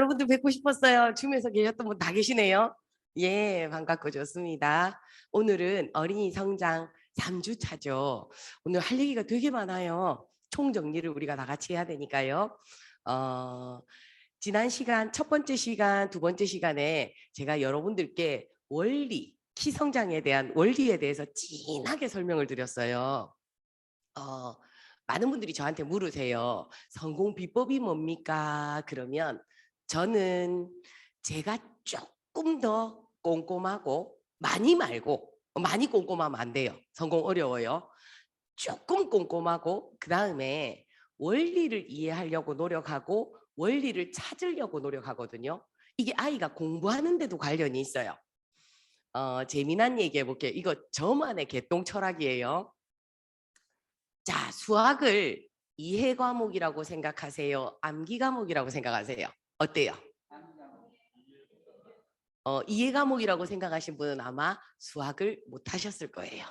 여러분들 뵙고 싶었어요. 줌에서 계셨던 분 다 계시네요. 예, 반갑고 좋습니다. 오늘은 어린이 성장 3주차죠. 오늘 할 얘기가 되게 많아요. 총정리를 우리가 다 같이 해야 되니까요. 지난 시간, 첫 번째 시간, 두 번째 시간에 제가 여러분들께 원리, 키 성장에 대한 원리에 대해서 진하게 설명을 드렸어요. 많은 분들이 저한테 물으세요. 성공 비법이 뭡니까? 그러면 저는 제가 조금 더 꼼꼼하고 많이 말고 많이 꼼꼼하면 안 돼요. 성공 어려워요. 조금 꼼꼼하고 그 다음에 원리를 이해하려고 노력하고 원리를 찾으려고 노력하거든요. 이게 아이가 공부하는데도 관련이 있어요. 재미난 얘기 해볼게요. 이거 저만의 개똥 철학이에요. 자, 수학을 이해 과목이라고 생각하세요? 암기 과목이라고 생각하세요? 어때요? 이해 과목이라고 생각하신 분은 아마 수학을 못 하셨을 거예요.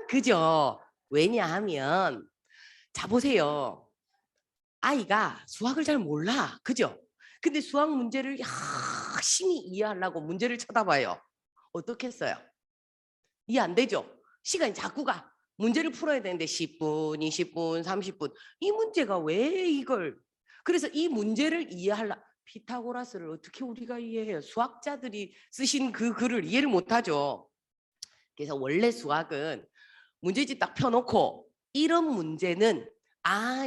그죠? 왜냐하면 자 보세요. 아이가 수학을 잘 몰라. 그죠? 근데 수학 문제를 열심히 이해하려고 문제를 쳐다봐요. 어떻게 했어요? 이해 안 되죠? 시간이 자꾸 가. 문제를 풀어야 되는데 10분, 20분, 30분. 이 문제가 왜 이걸. 그래서 이 문제를 이해하려. 피타고라스를 어떻게 우리가 이해해요? 수학자들이 쓰신 그 글을 이해를 못하죠. 그래서 원래 수학은 문제집 딱 펴놓고 이런 문제는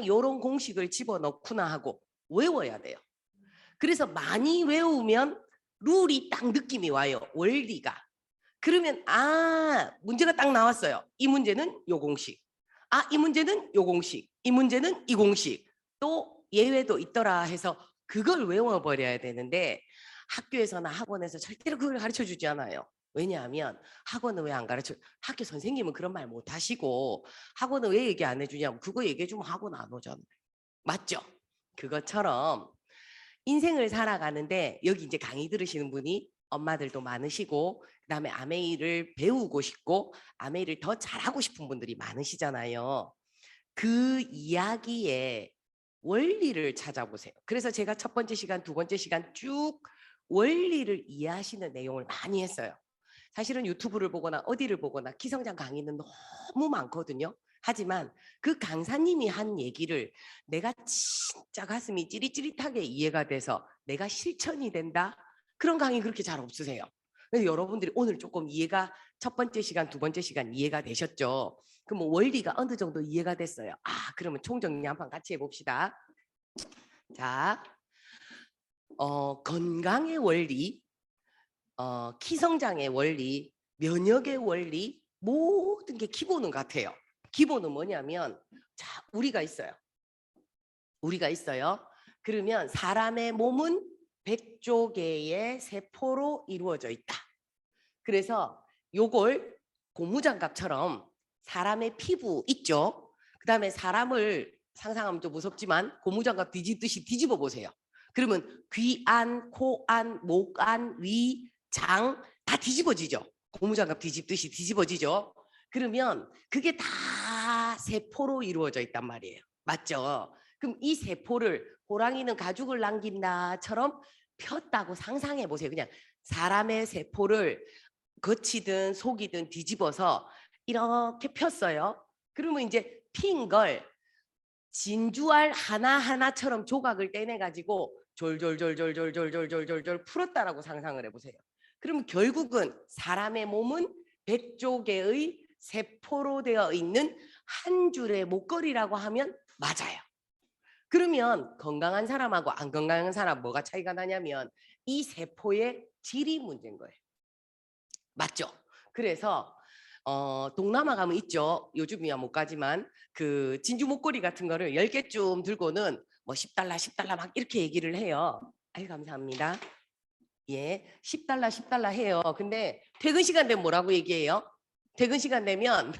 요런 공식을 집어넣구나 하고 외워야 돼요. 그래서 많이 외우면 룰이 딱 느낌이 와요. 원리가. 그러면 문제가 딱 나왔어요. 이 문제는 요 공식. 이 문제는 요 공식. 이 문제는 이 공식. 또 예외도 있더라 해서 그걸 외워버려야 되는데 학교에서나 학원에서 절대로 그걸 가르쳐주지 않아요. 왜냐하면 학원은 왜 안 가르쳐? 학교 선생님은 그런 말 못 하시고 학원은 왜 얘기 안 해주냐면 그거 얘기해주면 학원 안 오잖아요. 맞죠? 그것처럼 인생을 살아가는데 여기 이제 강의 들으시는 분이 엄마들도 많으시고 그다음에 아메이를 배우고 싶고 아메이를 더 잘하고 싶은 분들이 많으시잖아요. 그 이야기에 원리를 찾아보세요. 그래서 제가 첫 번째 시간, 두 번째 시간 쭉 원리를 이해하시는 내용을 많이 했어요. 사실은 유튜브를 보거나 어디를 보거나 키성장 강의는 너무 많거든요. 하지만 그 강사님이 한 얘기를 내가 진짜 가슴이 찌릿찌릿하게 이해가 돼서 내가 실천이 된다? 그런 강의 그렇게 잘 없으세요. 그래서 여러분들이 오늘 조금 이해가 첫 번째 시간, 두 번째 시간 이해가 되셨죠? 그럼 뭐 원리가 어느 정도 이해가 됐어요. 그러면 총정리 한번 같이 해봅시다. 자, 건강의 원리, 키성장의 원리, 면역의 원리, 모든 게 기본은 같아요. 기본은 뭐냐면 자, 우리가 있어요. 그러면 사람의 몸은 100조 개의 세포로 이루어져 있다. 그래서 요걸 고무장갑처럼 사람의 피부 있죠. 그 다음에 사람을 상상하면 좀 무섭지만 고무장갑 뒤집듯이 뒤집어 보세요. 그러면 귀 안, 코 안, 목 안, 위, 장 다 뒤집어지죠. 고무장갑 뒤집듯이 뒤집어지죠. 그러면 그게 다 세포로 이루어져 있단 말이에요. 맞죠? 그럼 이 세포를 호랑이는 가죽을 남긴다처럼 폈다고 상상해 보세요. 그냥 사람의 세포를 겉이든 속이든 뒤집어서 이렇게 폈어요. 그러면 이제 핀 걸 진주알 하나하나처럼 조각을 떼내가지고 졸졸졸졸졸졸졸졸졸 풀었다라고 상상을 해보세요. 그럼 결국은 사람의 몸은 100조 개의 세포로 되어 있는 한 줄의 목걸이라고 하면 맞아요. 그러면 건강한 사람하고 안 건강한 사람 뭐가 차이가 나냐면 이 세포의 질이 문제인 거예요. 맞죠? 그래서 동남아 가면 있죠. 요즘이야 못 가지만 그 진주 목걸이 같은 거를 10개쯤 들고는 뭐 10달러 10달러 막 이렇게 얘기를 해요. 아유 감사합니다. 예, 10달러 10달러 해요. 근데 퇴근 시간 되면 뭐라고 얘기해요? 퇴근 시간 되면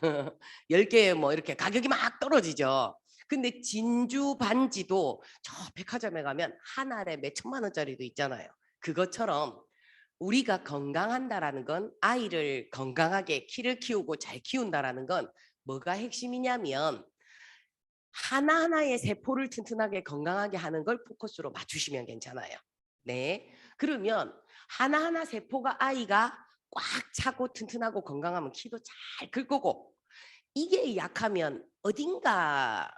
10개 뭐 이렇게 가격이 막 떨어지죠. 근데 진주 반지도 저 백화점에 가면 한 알에 몇 천만 원짜리도 있잖아요. 그것처럼 우리가 건강한다라는 건 아이를 건강하게 키를 키우고 잘 키운다라는 건 뭐가 핵심이냐면 하나하나의 세포를 튼튼하게 건강하게 하는 걸 포커스로 맞추시면 괜찮아요. 네. 그러면 하나하나 세포가 아이가 꽉 차고 튼튼하고 건강하면 키도 잘 클 거고 이게 약하면 어딘가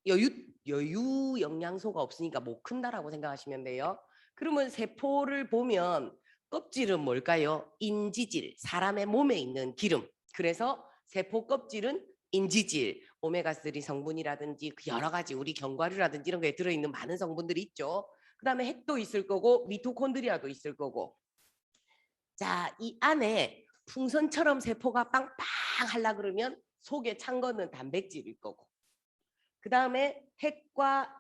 여유 여유 영양소가 없으니까 못 큰다라고 생각하시면 돼요. 그러면 세포를 보면 껍질은 뭘까요? 인지질, 사람의 몸에 있는 기름. 그래서 세포 껍질은 인지질, 오메가3 성분이라든지 여러 가지 우리 견과류라든지 이런 거에 들어있는 많은 성분들이 있죠. 그다음에 핵도 있을 거고 미토콘드리아도 있을 거고. 자, 이 안에 풍선처럼 세포가 빵빵 하려 그러면 속에 찬 거는 단백질일 거고. 그다음에 핵과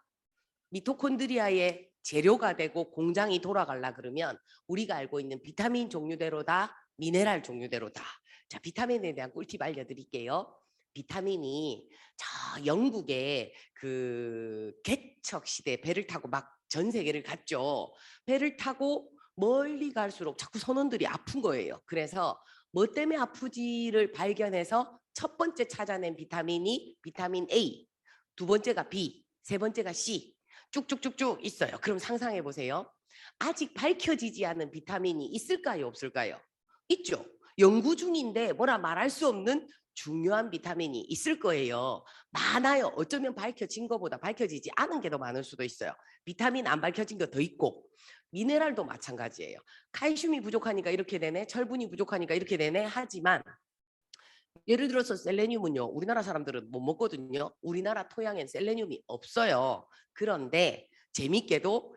미토콘드리아의 재료가 되고 공장이 돌아가려 그러면 우리가 알고 있는 비타민 종류대로다, 미네랄 종류대로다. 자, 비타민에 대한 꿀팁 알려드릴게요. 비타민이 저 영국의 그 개척 시대 배를 타고 막 전 세계를 갔죠. 배를 타고 멀리 갈수록 자꾸 선원들이 아픈 거예요. 그래서 뭐 때문에 아프지를 발견해서 첫 번째 찾아낸 비타민이 비타민 A, 두 번째가 B, 세 번째가 C, 쭉쭉쭉쭉 있어요. 그럼 상상해 보세요. 아직 밝혀지지 않은 비타민이 있을까요? 없을까요? 있죠. 연구 중인데 뭐라 말할 수 없는 중요한 비타민이 있을 거예요. 많아요. 어쩌면 밝혀진 것보다 밝혀지지 않은 게 더 많을 수도 있어요. 비타민 안 밝혀진 거 더 있고 미네랄도 마찬가지예요. 칼슘이 부족하니까 이렇게 되네. 철분이 부족하니까 이렇게 되네. 하지만 예를 들어서 셀레늄은요. 우리나라 사람들은 못 먹거든요. 우리나라 토양엔 셀레늄이 없어요. 그런데 재밌게도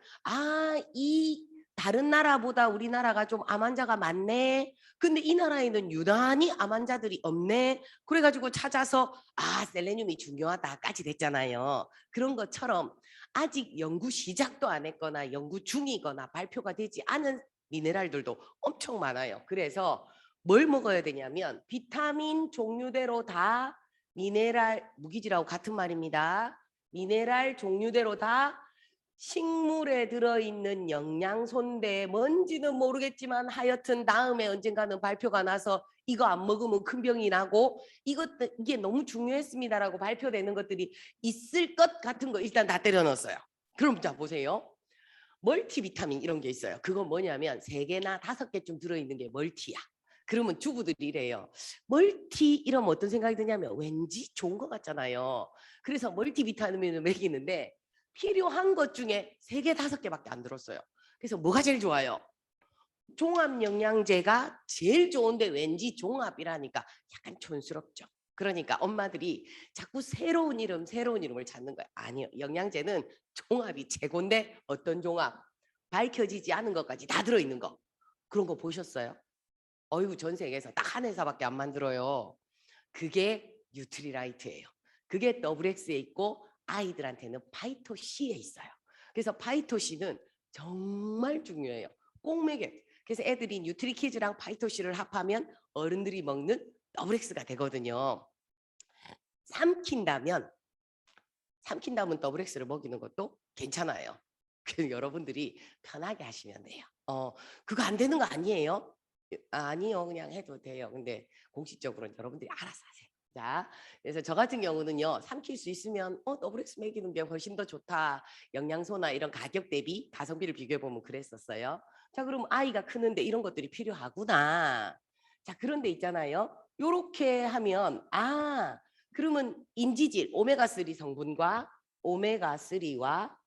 이 다른 나라보다 우리나라가 좀 암 환자가 많네. 근데 이 나라에는 유난히 암 환자들이 없네. 그래가지고 찾아서 셀레늄이 중요하다까지 됐잖아요. 그런 것처럼 아직 연구 시작도 안 했거나 연구 중이거나 발표가 되지 않은 미네랄들도 엄청 많아요. 그래서 뭘 먹어야 되냐면 비타민 종류대로 다 미네랄 무기질하고 같은 말입니다. 미네랄 종류대로 다 식물에 들어있는 영양소인데 뭔지는 모르겠지만 하여튼 다음에 언젠가는 발표가 나서 이거 안 먹으면 큰 병이 나고 이게 너무 중요했습니다라고 발표되는 것들이 있을 것 같은 거 일단 다 때려 넣었어요. 그럼 자 보세요. 멀티비타민 이런 게 있어요. 그건 뭐냐면 3개나 5개쯤 들어있는 게 멀티야. 그러면 주부들이 이래요. 멀티 이러면 어떤 생각이 드냐면 왠지 좋은 것 같잖아요. 그래서 멀티비타민을 먹이는데 필요한 것 중에 3개, 5개밖에 안 들었어요. 그래서 뭐가 제일 좋아요? 종합영양제가 제일 좋은데 왠지 종합이라니까 약간 촌스럽죠. 그러니까 엄마들이 자꾸 새로운 이름을 찾는 거예요. 아니요. 영양제는 종합이 최고인데 어떤 종합? 밝혀지지 않은 것까지 다 들어있는 거. 그런 거 보셨어요? 어이구 전 세계에서 딱 한 회사밖에 안 만들어요. 그게 뉴트리라이트예요. 그게 더블엑스에 있고 아이들한테는 파이토C에 있어요. 그래서 파이토C는 정말 중요해요. 꼭 먹여요. 그래서 애들이 뉴트리키즈랑 파이토C를 합하면 어른들이 먹는 더블엑스가 되거든요. 삼킨다면 더블엑스를 먹이는 것도 괜찮아요. 여러분들이 편하게 하시면 돼요. 그거 안 되는 거 아니에요? 아니요, 그냥 해도 돼요. 근데 공식적으로는 여러분들이 알아서 하세요. 자, 그래서 저 같은 경우는요, 삼킬 수 있으면 더블엑스 먹이는 게 훨씬 더 좋다. 영양소나 이런 가격 대비 가성비를 비교해 보면 그랬었어요. 자, 그럼 아이가 크는데 이런 것들이 필요하구나. 자, 그런데 있잖아요. 요렇게 하면 그러면 인지질 오메가3 성분과 오메가3와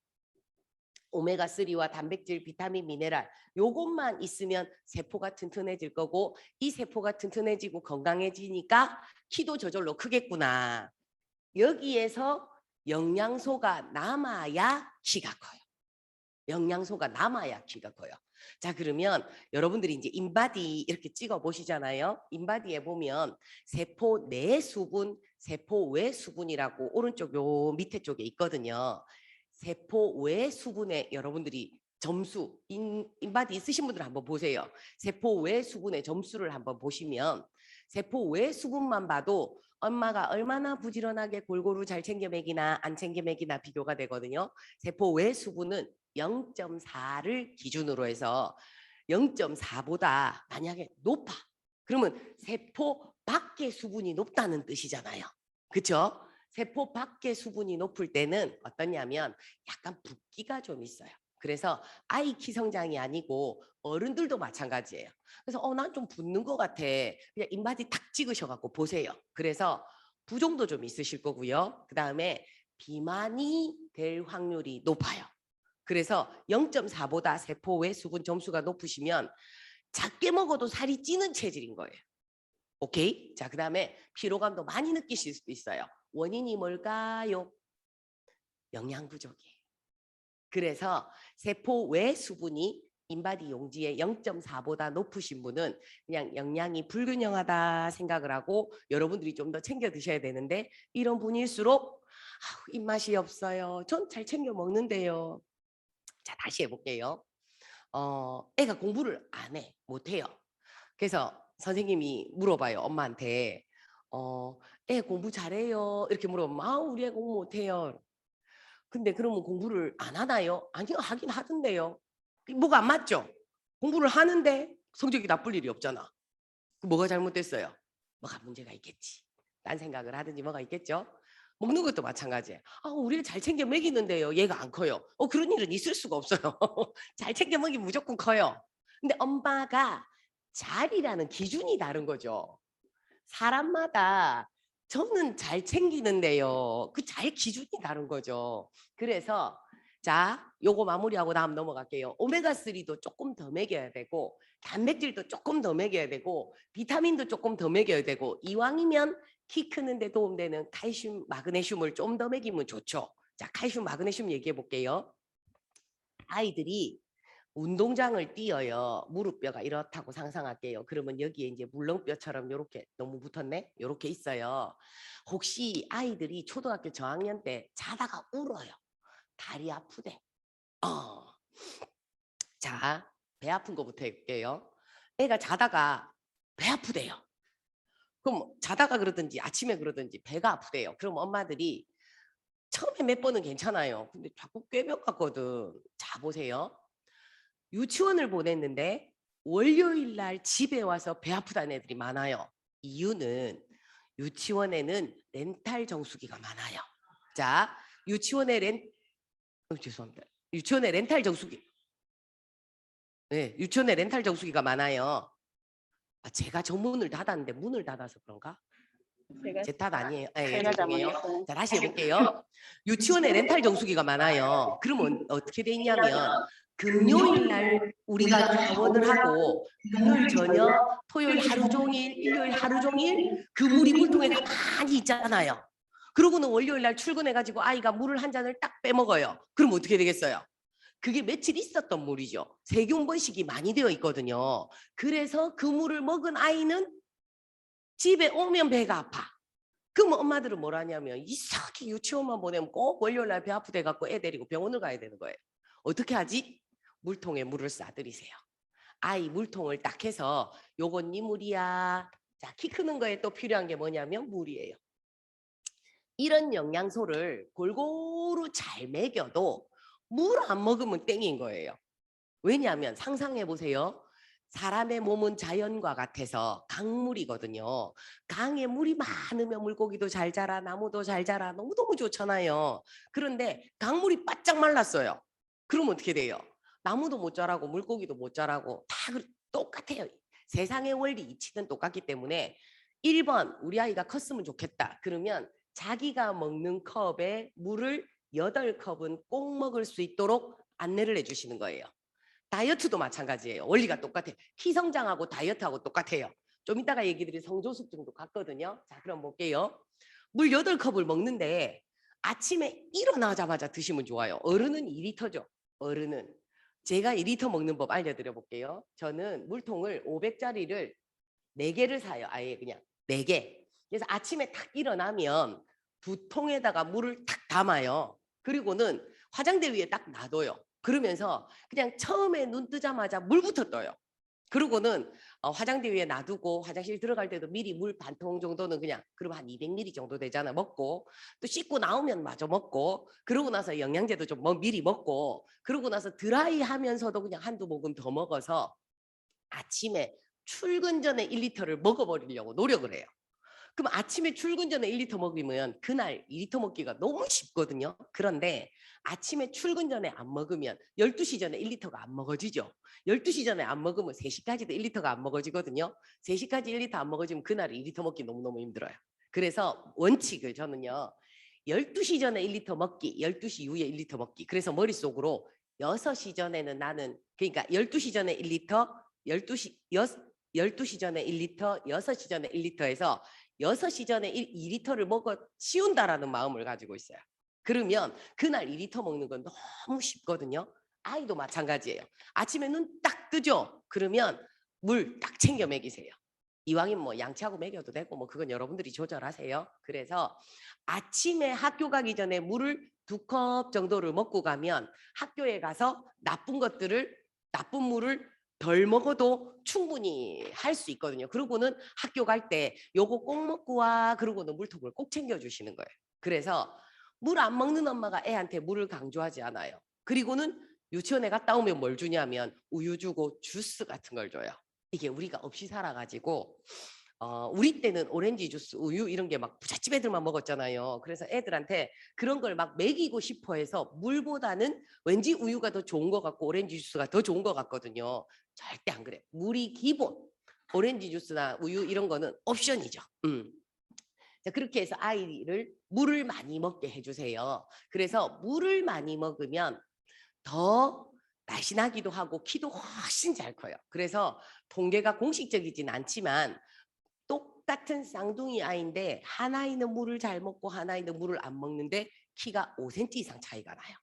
단백질, 비타민, 미네랄 요것만 있으면 세포가 튼튼해질 거고 이 세포가 튼튼해지고 건강해지니까 키도 저절로 크겠구나. 여기에서 영양소가 남아야 키가 커요. 영양소가 남아야 키가 커요. 자, 그러면 여러분들이 이제 인바디 이렇게 찍어 보시잖아요. 인바디에 보면 세포 내 수분, 세포 외 수분이라고 오른쪽 요 밑에 쪽에 있거든요. 세포 외 수분에 여러분들이 점수 인바디 있으신 분들 한번 보세요. 세포 외 수분의 점수를 한번 보시면 세포 외 수분만 봐도 엄마가 얼마나 부지런하게 골고루 잘 챙겨 먹이나 안 챙겨 먹이나 비교가 되거든요. 세포 외 수분은 0.4를 기준으로 해서 0.4보다 만약에 높아. 그러면 세포 밖의 수분이 높다는 뜻이잖아요. 그렇죠? 세포 밖의 수분이 높을 때는 어떠냐면 약간 붓기가 좀 있어요. 그래서 아이 키 성장이 아니고 어른들도 마찬가지예요. 그래서 난 좀 붓는 것 같아. 그냥 인바디 탁 찍으셔갖고 보세요. 그래서 부종도 좀 있으실 거고요. 그 다음에 비만이 될 확률이 높아요. 그래서 0.4보다 세포 외 수분 점수가 높으시면 작게 먹어도 살이 찌는 체질인 거예요. 오케이? 자, 그 다음에 피로감도 많이 느끼실 수도 있어요. 원인이 뭘까요? 영양 부족이에요. 그래서 세포 외 수분이 인바디 용지의 0.4보다 높으신 분은 그냥 영양이 불균형하다 생각을 하고 여러분들이 좀 더 챙겨 드셔야 되는데 이런 분일수록 입맛이 없어요. 전 잘 챙겨 먹는데요. 자, 다시 해볼게요. 애가 공부를 안 해, 못 해요. 그래서 선생님이 물어봐요, 엄마한테. 애 공부 잘해요. 이렇게 물어보면 우리 애 공부 못 해요. 근데 그러면 공부를 안 하나요? 아니요, 하긴 하던데요. 뭐가 안 맞죠? 공부를 하는데 성적이 나쁠 일이 없잖아. 뭐가 잘못됐어요? 뭐가 문제가 있겠지. 딴 생각을 하든지 뭐가 있겠죠. 먹는 것도 마찬가지예요. 우리 애 잘 챙겨 먹이는데요. 얘가 안 커요. 그런 일은 있을 수가 없어요. 잘 챙겨 먹이면 무조건 커요. 근데 엄마가 잘이라는 기준이 다른 거죠. 사람마다 저는 잘 챙기는데요. 그 잘 기준이 다른 거죠. 그래서 자, 요거 마무리하고 다음 넘어갈게요. 오메가3도 조금 더 먹여야 되고 단백질도 조금 더 먹여야 되고 비타민도 조금 더 먹여야 되고 이왕이면 키 크는 데 도움되는 칼슘, 마그네슘을 좀 더 먹이면 좋죠. 자, 칼슘, 마그네슘 얘기해 볼게요. 아이들이 운동장을 뛰어요. 무릎뼈가 이렇다고 상상할게요. 그러면 여기에 이제 물렁뼈처럼 이렇게 너무 붙었네? 이렇게 있어요. 혹시 아이들이 초등학교 저학년 때 자다가 울어요. 다리 아프대. 자, 배 아픈 거부터 해볼게요. 애가 자다가 배 아프대요. 그럼 자다가 그러든지 아침에 그러든지 배가 아프대요. 그럼 엄마들이 처음에 몇 번은 괜찮아요. 근데 자꾸 꿰벽 같거든. 자, 보세요. 유치원을 보냈는데 월요일 날 집에 와서 배 아프다는 애들이 많아요. 이유는 유치원에는 렌탈 정수기가 많아요. 자, 죄송합니다. 유치원에 렌탈 정수기. 네, 유치원에 렌탈 정수기가 많아요. 제가 저 문을 닫았는데 문을 닫아서 그런가? 제 탓 아니에요. 죄송해요. 자, 다시 해볼게요. 유치원에 렌탈 정수기가 많아요. 그러면 어떻게 돼 있냐면 금요일 날 우리가 자원을 하고 금요일 저녁, 토요일 하루 종일, 일요일 하루 종일 그 물이 물통에 가만히 있잖아요. 그러고는 월요일 날 출근해가지고 아이가 물을 한 잔을 딱 빼먹어요. 그럼 어떻게 되겠어요? 그게 며칠 있었던 물이죠. 세균 번식이 많이 되어 있거든요. 그래서 그 물을 먹은 아이는 집에 오면 배가 아파. 그럼 엄마들은 뭘 하냐면 이상하게 유치원만 보내면 꼭 월요일 날 배 아프대 갖고 애 데리고 병원을 가야 되는 거예요. 어떻게 하지? 물통에 물을 싸들이세요. 아이 물통을 딱 해서 요건 네 물이야. 자, 키 크는 거에 또 필요한 게 뭐냐면 물이에요. 이런 영양소를 골고루 잘 먹여도 물 안 먹으면 땡인 거예요. 왜냐하면 상상해 보세요. 사람의 몸은 자연과 같아서 강물이거든요. 강에 물이 많으면 물고기도 잘 자라, 나무도 잘 자라, 너무너무 좋잖아요. 그런데 강물이 바짝 말랐어요. 그럼 어떻게 돼요? 나무도 못 자라고 물고기도 못 자라고 다 똑같아요. 세상의 원리 이치는 똑같기 때문에 1번 우리 아이가 컸으면 좋겠다. 그러면 자기가 먹는 컵에 물을 8컵은 꼭 먹을 수 있도록 안내를 해주시는 거예요. 다이어트도 마찬가지예요. 원리가 똑같아요. 키 성장하고 다이어트하고 똑같아요. 좀 이따가 얘기 드릴 성조숙증도 같거든요. 자, 그럼 볼게요. 물 8컵을 먹는데 아침에 일어나자마자 드시면 좋아요. 어른은 2리터죠. 어른은. 제가 2리터 먹는 법 알려드려 볼게요. 저는 물통을 500짜리를 4개를 사요. 아예 그냥 4개. 그래서 아침에 탁 일어나면 두 통에다가 물을 탁 담아요. 그리고는 화장대 위에 딱 놔둬요. 그러면서 그냥 처음에 눈 뜨자마자 물부터 떠요. 그러고는 화장대 위에 놔두고 화장실 들어갈 때도 미리 물 반 통 정도는 그냥 그러면 한 200ml 정도 되잖아 먹고 또 씻고 나오면 마저 먹고 그러고 나서 영양제도 좀 미리 먹고 그러고 나서 드라이 하면서도 그냥 한두 모금 더 먹어서 아침에 출근 전에 1리터를 먹어버리려고 노력을 해요. 그럼 아침에 출근 전에 1리터 먹으면 그날 2리터 먹기가 너무 쉽거든요. 그런데 아침에 출근 전에 안 먹으면 12시 전에 1리터가 안 먹어지죠. 12시 전에 안 먹으면 3시까지도 1리터가 안 먹어지거든요. 3시까지 1리터 안 먹어지면 그날 2리터 먹기 너무너무 힘들어요. 그래서 원칙을 저는요. 12시 전에 1리터 먹기, 12시 이후에 1리터 먹기. 그래서 머릿속으로 6시 전에는 나는 그러니까 12시 전에 1리터, 12시 전에 1리터, 6시 전에 1리터 해서 6시 전에 2리터를 먹어 치운다라는 마음을 가지고 있어요. 그러면 그날 2리터 먹는 건 너무 쉽거든요. 아이도 마찬가지예요. 아침에 눈 딱 뜨죠? 그러면 물 딱 챙겨 먹이세요. 이왕이면 뭐 양치하고 먹여도 되고 뭐 그건 여러분들이 조절하세요. 그래서 아침에 학교 가기 전에 물을 2컵 정도를 먹고 가면 학교에 가서 나쁜 물을 덜 먹어도 충분히 할 수 있거든요. 그러고는 학교 갈 때 요거 꼭 먹고 와. 그러고는 물통을 꼭 챙겨주시는 거예요. 그래서 물 안 먹는 엄마가 애한테 물을 강조하지 않아요. 그리고는 유치원에 갔다 오면 뭘 주냐면 우유 주고 주스 같은 걸 줘요. 이게 우리가 없이 살아가지고 우리 때는 오렌지 주스, 우유 이런 게 막 부잣집 애들만 먹었잖아요. 그래서 애들한테 그런 걸 막 먹이고 싶어 해서 물보다는 왠지 우유가 더 좋은 것 같고 오렌지 주스가 더 좋은 것 같거든요. 절대 안 그래. 물이 기본. 오렌지 주스나 우유 이런 거는 옵션이죠. 자, 그렇게 해서 아이를 물을 많이 먹게 해주세요. 그래서 물을 많이 먹으면 더 날씬하기도 하고 키도 훨씬 잘 커요. 그래서 통계가 공식적이진 않지만 똑같은 쌍둥이 아이인데 한 아이는 물을 잘 먹고 한 아이는 물을 안 먹는데 키가 5cm 이상 차이가 나요.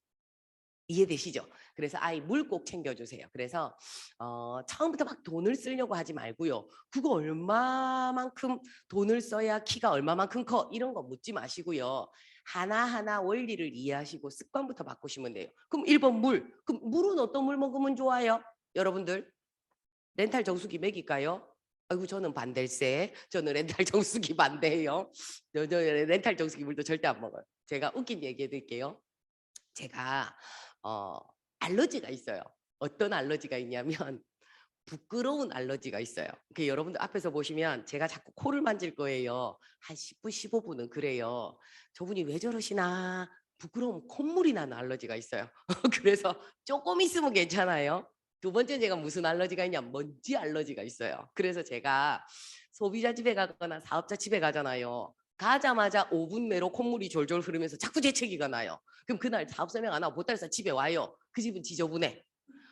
이해되시죠? 그래서 아이 물 꼭 챙겨주세요. 그래서 처음부터 막 돈을 쓰려고 하지 말고요. 그거 얼마만큼 돈을 써야 키가 얼마만큼 커? 이런 거 묻지 마시고요. 하나하나 원리를 이해하시고 습관부터 바꾸시면 돼요. 그럼 1번 물. 그럼 물은 어떤 물 먹으면 좋아요? 여러분들 렌탈 정수기 먹일까요? 아이고 저는 반댈세. 저는 렌탈 정수기 반대예요. 저 렌탈 정수기 물도 절대 안 먹어요. 제가 웃긴 얘기 해드릴게요. 제가 알러지가 있어요. 어떤 알러지가 있냐면 부끄러운 알러지가 있어요. 그 여러분들 앞에서 보시면 제가 자꾸 코를 만질 거예요. 한 10분, 15분은 그래요. 저분이 왜 저러시나 부끄러움 콧물이 나는 알러지가 있어요. 그래서 조금 있으면 괜찮아요. 두 번째 제가 무슨 알러지가 있냐 먼지 알러지가 있어요. 그래서 제가 소비자 집에 가거나 사업자 집에 가잖아요. 가자마자 5분 내로 콧물이 졸졸 흐르면서 자꾸 재채기가 나요. 그럼 그날 사업 설명 안 하고 보따리싸 집에 와요. 그 집은 지저분해.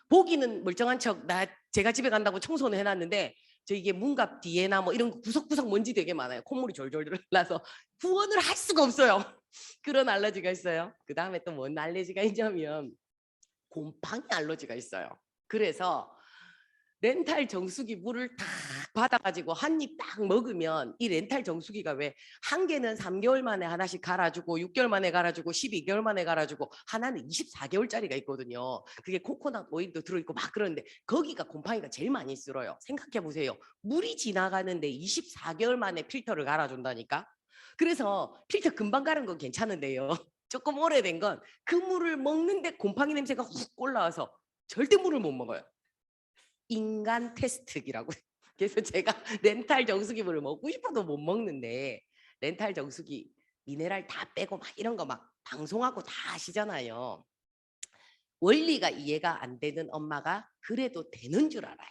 보기는 멀쩡한 척 제가 집에 간다고 청소는 해놨는데 저 이게 문갑 뒤에나 뭐 이런 구석구석 먼지 되게 많아요. 콧물이 졸졸 흘러서 구원을 할 수가 없어요. 그런 알러지가 있어요. 그 다음에 또 뭔 알러지가 있냐면 곰팡이 알러지가 있어요. 그래서 렌탈 정수기 물을 딱 받아가지고 한 입 딱 먹으면 이 렌탈 정수기가 왜 한 개는 3개월 만에 하나씩 갈아주고 6개월 만에 갈아주고 12개월 만에 갈아주고 하나는 24개월짜리가 있거든요. 그게 코코넛 오일도 들어있고 막 그러는데 거기가 곰팡이가 제일 많이 쓸어요. 생각해 보세요. 물이 지나가는데 24개월 만에 필터를 갈아준다니까. 그래서 필터 금방 가는 건 괜찮은데요. 조금 오래된 건 그 물을 먹는데 곰팡이 냄새가 훅 올라와서 절대 물을 못 먹어요. 인간 테스트기라고. 그래서 제가 렌탈 정수기물을 먹고 싶어도 못 먹는데 렌탈 정수기 미네랄 다 빼고 막 이런 거 막 방송하고 다 아시잖아요. 원리가 이해가 안 되는 엄마가 그래도 되는 줄 알아요.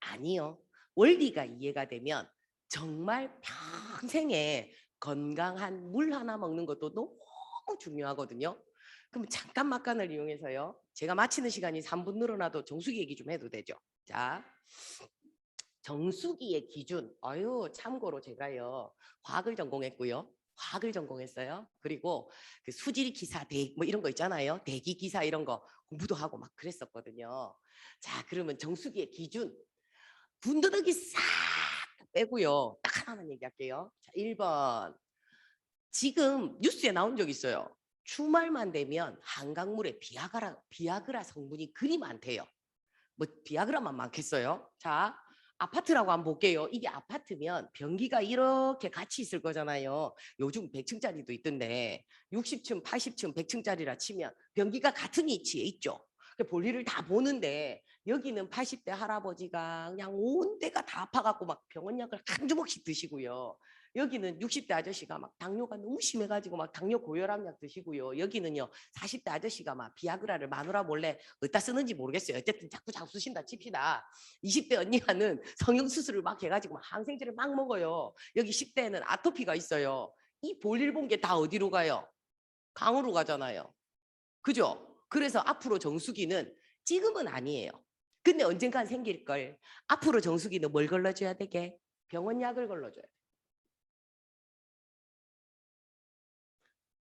아니요. 원리가 이해가 되면 정말 평생에 건강한 물 하나 먹는 것도 너무 중요하거든요. 그럼 잠깐 막간을 이용해서요. 제가 마치는 시간이 3분 늘어나도 정수기 얘기 좀 해도 되죠. 자, 정수기의 기준. 아유, 참고로 제가요. 과학을 전공했고요. 화학을 전공했어요. 그리고 그 수질 기사 뭐 이런 거 있잖아요. 대기 기사 이런 거 공부도 하고 막 그랬었거든요. 자, 그러면 정수기의 기준. 군더더기 싹 빼고요. 딱 하나만 얘기할게요. 자, 1번. 지금 뉴스에 나온 적 있어요. 주말만 되면 한강물에 비아그라 성분이 그리 많대요. 뭐 비아그라만 많겠어요? 자, 아파트라고 한번 볼게요. 이게 아파트면 변기가 이렇게 같이 있을 거잖아요. 요즘 100층짜리도 있던데 60층, 80층, 100층짜리라 치면 변기가 같은 위치에 있죠. 볼일을 다 보는데 여기는 80대 할아버지가 그냥 온 데가 다 아파갖고 막 병원약을 한 주먹씩 드시고요. 여기는 60대 아저씨가 막 당뇨가 너무 심해가지고 막 당뇨 고혈압약 드시고요. 여기는요 40대 아저씨가 막 비아그라를 마누라 몰래 어디다 쓰는지 모르겠어요. 어쨌든 자꾸 쓰신다 칩시다. 20대 언니가는 성형수술을 막 해가지고 막 항생제를 막 먹어요. 여기 10대는 아토피가 있어요. 이 볼일 본 게 다 어디로 가요? 강으로 가잖아요. 그죠? 그래서 앞으로 정수기는 지금은 아니에요. 근데 언젠간 생길 걸. 앞으로 정수기는 뭘 걸러줘야 되게? 병원 약을 걸러줘야 돼.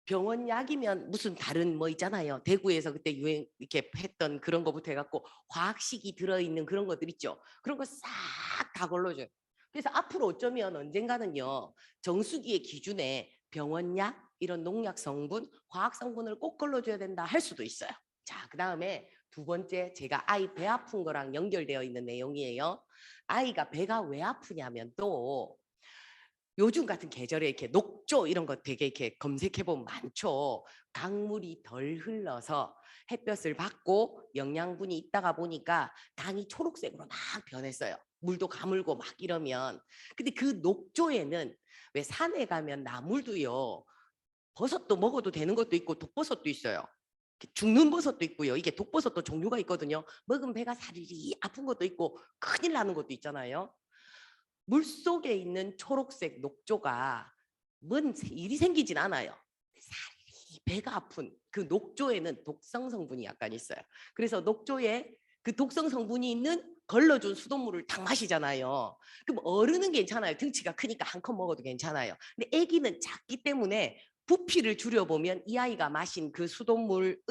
병원 약이면 무슨 다른 뭐 있잖아요. 대구에서 그때 유행 이렇게 했던 그런 거부터 해갖고 화학식이 들어있는 그런 것들 있죠. 그런 거 싹 다 걸러줘요. 그래서 앞으로 어쩌면 언젠가는요. 정수기의 기준에 병원 약, 이런 농약 성분, 화학 성분을 꼭 걸러줘야 된다 할 수도 있어요. 자, 그 다음에 두 번째 제가 아이 배 아픈 거랑 연결되어 있는 내용이에요. 아이가 배가 왜 아프냐면 또 요즘 같은 계절에 이렇게 녹조 이런 거 되게 이렇게 검색해 보면 많죠. 강물이 덜 흘러서 햇볕을 받고 영양분이 있다가 보니까 당이 초록색으로 막 변했어요. 물도 가물고 막 이러면. 근데 그 녹조에는 왜 산에 가면 나물도요. 버섯도 먹어도 되는 것도 있고 독버섯도 있어요. 죽는 버섯도 있고요. 이게 독버섯도 종류가 있거든요. 먹으면 배가 사리리 아픈 것도 있고 큰일 나는 것도 있잖아요. 물속에 있는 초록색 녹조가 뭔 일이 생기진 않아요. 살이 배가 아픈 그 녹조에는 독성 성분이 약간 있어요. 그래서 녹조에 그 독성 성분이 있는 걸러준 수돗물을 딱 마시잖아요. 그럼 어른은 괜찮아요. 등치가 크니까 한 컵 먹어도 괜찮아요. 근데 아기는 작기 때문에 부피를 줄여보면 이 아이가 마신 그 수돗물을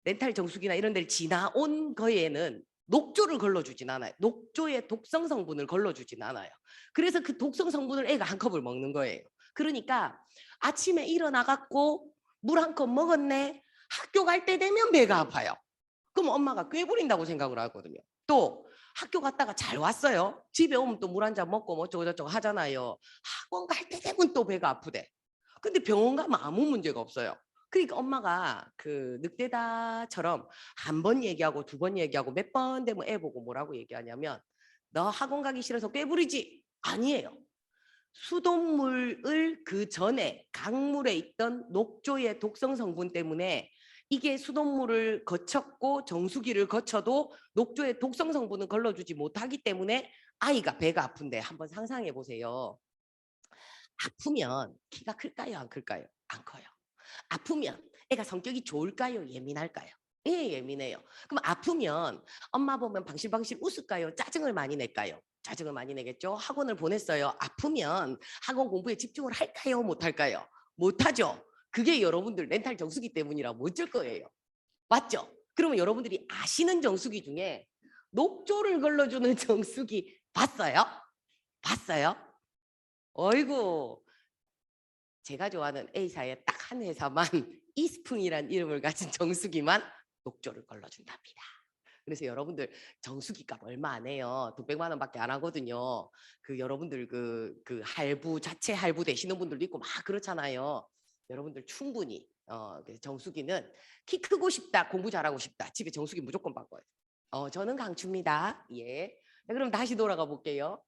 렌탈 정수기나 이런 데를 지나온 거에는 녹조를 걸러주진 않아요. 녹조의 독성 성분을 걸러주진 않아요. 그래서 그 독성 성분을 애가 한 컵을 먹는 거예요. 그러니까 아침에 일어나갖고 물 한 컵 먹었네. 학교 갈 때 되면 배가 아파요. 그럼 엄마가 꾀부린다고 생각을 하거든요. 또 학교 갔다가 잘 왔어요. 집에 오면 또 물 한 잔 먹고 뭐 어쩌고 저쩌고 하잖아요. 학원 갈 때 되면 또 배가 아프대. 근데 병원 가면 아무 문제가 없어요. 그러니까 엄마가 그 늑대다처럼 한 번 얘기하고 두 번 얘기하고 몇 번 되면 애 보고 뭐라고 얘기하냐면 너 학원 가기 싫어서 꾀부리지? 아니에요. 수돗물을 그 전에 강물에 있던 녹조의 독성 성분 때문에 이게 수돗물을 거쳤고 정수기를 거쳐도 녹조의 독성 성분은 걸러주지 못하기 때문에 아이가 배가 아픈데 한번 상상해 보세요. 아프면 키가 클까요? 안 클까요? 안 커요. 아프면 애가 성격이 좋을까요? 예민할까요? 예, 예민해요. 그럼 아프면 엄마 보면 방실방실 웃을까요? 짜증을 많이 낼까요? 짜증을 많이 내겠죠. 학원을 보냈어요. 아프면 학원 공부에 집중을 할까요? 못할까요? 못하죠. 그게 여러분들 멘탈 정수기 때문이라 못 줄 거예요. 맞죠? 그러면 여러분들이 아시는 정수기 중에 녹조를 걸러주는 정수기 봤어요? 봤어요? 어이구, 제가 좋아하는 A사의 딱 한 회사만 이스풍이란 이름을 가진 정수기만 녹조를 걸러준답니다. 그래서 여러분들 정수기 값 얼마 안 해요. 600만 원밖에 안 하거든요. 그 여러분들 그 할부 자체 할부 되시는 분들도 있고 막 그렇잖아요. 여러분들 충분히 정수기는 키 크고 싶다, 공부 잘하고 싶다. 집에 정수기 무조건 바꿔요. 저는 강추입니다. 예. 자, 그럼 다시 돌아가 볼게요.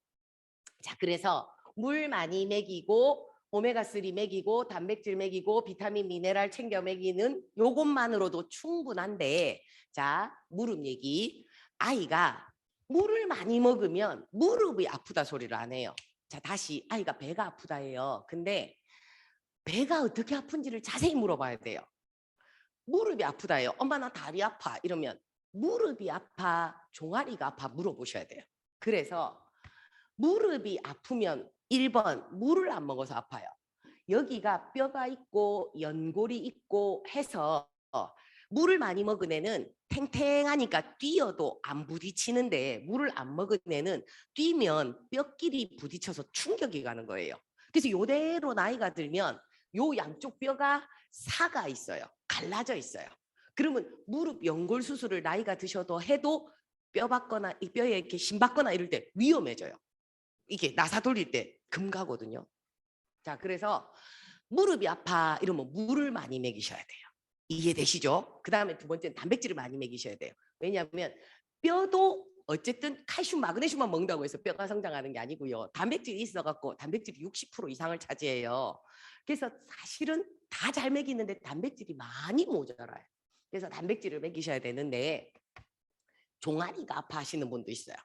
자, 그래서 물 많이 먹이고 오메가3 먹이고 단백질 먹이고 비타민 미네랄 챙겨 먹이는 요것만으로도 충분한데, 자, 무릎 얘기. 아이가 물을 많이 먹으면 무릎이 아프다 소리를 안 해요. 자, 다시 아이가 배가 아프다 해요. 근데 배가 어떻게 아픈지를 자세히 물어봐야 돼요. 무릎이 아프다 해요. 엄마 나 다리 아파 이러면 무릎이 아파 종아리가 아파 물어보셔야 돼요. 그래서 무릎이 아프면 1번 물을 안 먹어서 아파요. 여기가 뼈가 있고 연골이 있고 해서 물을 많이 먹은 애는 탱탱하니까 뛰어도 안 부딪히는데 물을 안 먹은 애는 뛰면 뼈끼리 부딪혀서 충격이 가는 거예요. 그래서 요대로 나이가 들면 요 양쪽 뼈가 사가 있어요. 갈라져 있어요. 그러면 무릎 연골 수술을 나이가 드셔도 해도 뼈 받거나 이 뼈에 이렇게 심 받거나 이럴 때 위험해져요. 이게 나사 돌릴 때 금가거든요. 자, 그래서 무릎이 아파 이러면 물을 많이 먹이셔야 돼요. 이해되시죠? 그 다음에 두 번째는 단백질을 많이 먹이셔야 돼요. 왜냐하면 뼈도 어쨌든 칼슘, 마그네슘만 먹는다고 해서 뼈가 성장하는 게 아니고요. 단백질이 있어갖고 단백질이 60% 이상을 차지해요. 그래서 사실은 다 잘 먹이는데 단백질이 많이 모자라요. 그래서 단백질을 먹이셔야 되는데 종아리가 아파하시는 분도 있어요.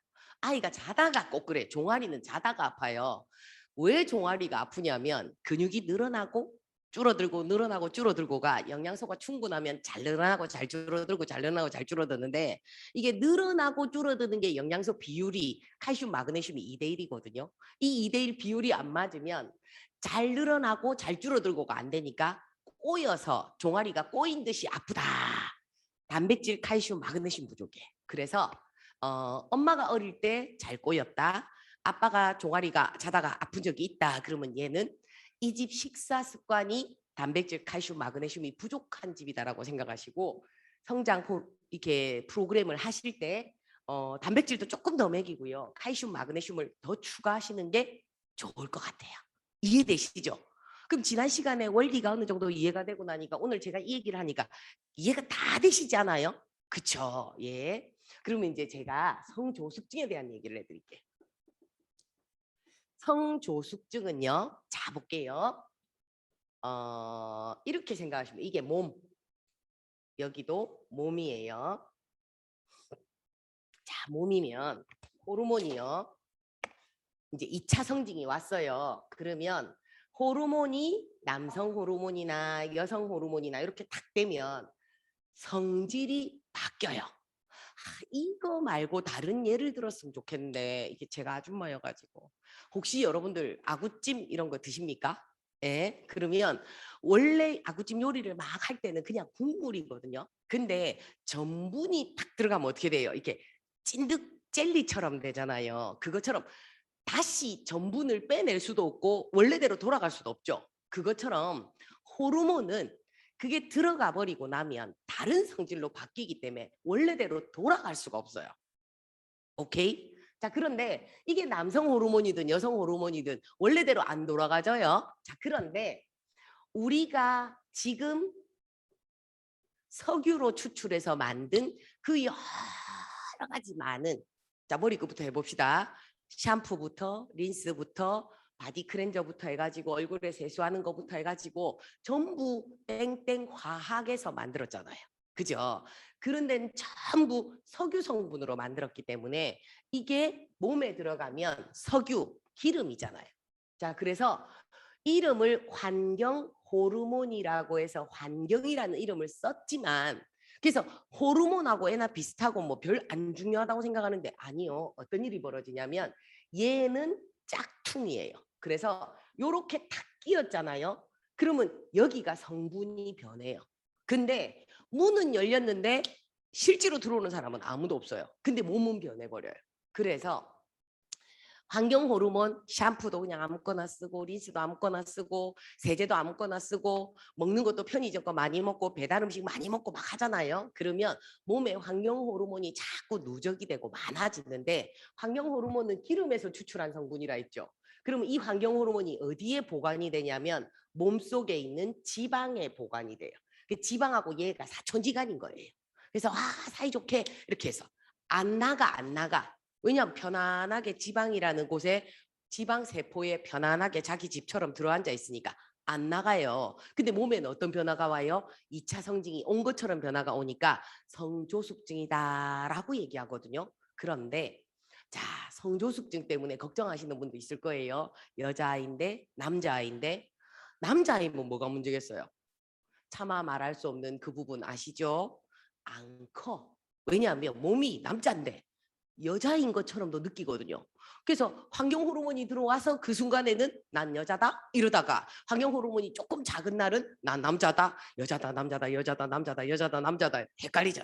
아이가 자다가 꼭 그래. 종아리는 자다가 아파요. 왜 종아리가 아프냐면 근육이 늘어나고 줄어들고 늘어나고 줄어들고가 영양소가 충분하면 잘 늘어나고 잘 줄어들고 잘 늘어나고 잘 줄어드는데 이게 늘어나고 줄어드는 게 영양소 비율이 칼슘, 마그네슘이 2대1이거든요. 이 2대1 비율이 안 맞으면 잘 늘어나고 잘 줄어들고가 안 되니까 꼬여서 종아리가 꼬인 듯이 아프다. 단백질, 칼슘, 마그네슘 부족해. 그래서 엄마가 어릴 때 잘 꼬였다. 아빠가 종아리가 자다가 아픈 적이 있다. 그러면 얘는 이 집 식사 습관이 단백질, 칼슘, 마그네슘이 부족한 집이다라고 생각하시고 성장 이렇게 프로그램을 하실 때 단백질도 조금 더 먹이고요. 칼슘, 마그네슘을 더 추가하시는 게 좋을 것 같아요. 이해되시죠? 그럼 지난 시간에 원리가 어느 정도 이해가 되고 나니까 오늘 제가 이 얘기를 하니까 이해가 다 되시지 않아요? 그쵸? 예. 그러면 이제 제가 성조숙증에 대한 얘기를 해드릴게요. 성조숙증은요. 자 볼게요. 이렇게 생각하시면 이게 몸. 여기도 몸이에요. 자 몸이면 호르몬이요. 이제 2차 성징이 왔어요. 그러면 호르몬이 남성 호르몬이나 여성 호르몬이나 이렇게 딱 되면 성질이 바뀌어요. 이거 말고 다른 예를 들었으면 좋겠는데 이게 제가 아줌마여가지고 혹시 여러분들 아구찜 이런 거 드십니까? 예, 그러면 원래 아구찜 요리를 막 할 때는 그냥 국물이거든요. 근데 전분이 딱 들어가면 어떻게 돼요? 이렇게 찐득 젤리처럼 되잖아요. 그것처럼 다시 전분을 빼낼 수도 없고 원래대로 돌아갈 수도 없죠. 그것처럼 호르몬은 그게 들어가 버리고 나면 다른 성질로 바뀌기 때문에 원래대로 돌아갈 수가 없어요. 오케이? 자, 그런데 이게 남성 호르몬이든 여성 호르몬이든 원래대로 안 돌아가져요. 자, 그런데 우리가 지금 석유로 추출해서 만든 그 여러 가지 많은 자, 머리끝부터 해봅시다. 샴푸부터 린스부터 바디 클렌저부터 해가지고 얼굴에 세수하는 것부터 해가지고 전부 땡땡 화학에서 만들었잖아요. 그죠? 그런 데는 전부 석유 성분으로 만들었기 때문에 이게 몸에 들어가면 석유, 기름이잖아요. 자, 그래서 이름을 환경 호르몬이라고 해서 환경이라는 이름을 썼지만 그래서 호르몬하고 애나 비슷하고 뭐 별 안 중요하다고 생각하는데 아니요. 어떤 일이 벌어지냐면 얘는 짝퉁이에요. 그래서 요렇게 탁 끼었잖아요. 그러면 여기가 성분이 변해요. 근데 문은 열렸는데 실제로 들어오는 사람은 아무도 없어요. 근데 몸은 변해버려요. 그래서 환경 호르몬 샴푸도 그냥 아무거나 쓰고 린스도 아무거나 쓰고 세제도 아무거나 쓰고 먹는 것도 편의점 거 많이 먹고 배달 음식 많이 먹고 막 하잖아요. 그러면 몸에 환경 호르몬이 자꾸 누적이 되고 많아지는데 환경 호르몬은 기름에서 추출한 성분이라 했죠. 그러면 이 환경 호르몬이 어디에 보관이 되냐면 몸속에 있는 지방에 보관이 돼요. 그 지방하고 얘가 사촌지간인 거예요. 그래서 사이좋게 이렇게 해서 안 나가. 왜냐하면 편안하게 지방이라는 곳에 지방 세포에 편안하게 자기 집처럼 들어앉아 있으니까 안 나가요. 근데 몸에는 어떤 변화가 와요? 2차 성징이 온 것처럼 변화가 오니까 성조숙증이다라고 얘기하거든요. 그런데 자, 성조숙증 때문에 걱정하시는 분도 있을 거예요. 여자아이인데 남자아이인데 남자아이면 뭐가 문제겠어요? 차마 말할 수 없는 그 부분 아시죠? 안 커. 왜냐하면 몸이 남자인데 여자인 것처럼도 느끼거든요. 그래서 환경 호르몬이 들어와서 그 순간에는 난 여자다 이러다가 환경 호르몬이 조금 작은 날은 난 남자다 여자다 남자다 여자다 남자다 여자다 남자다 헷갈리죠.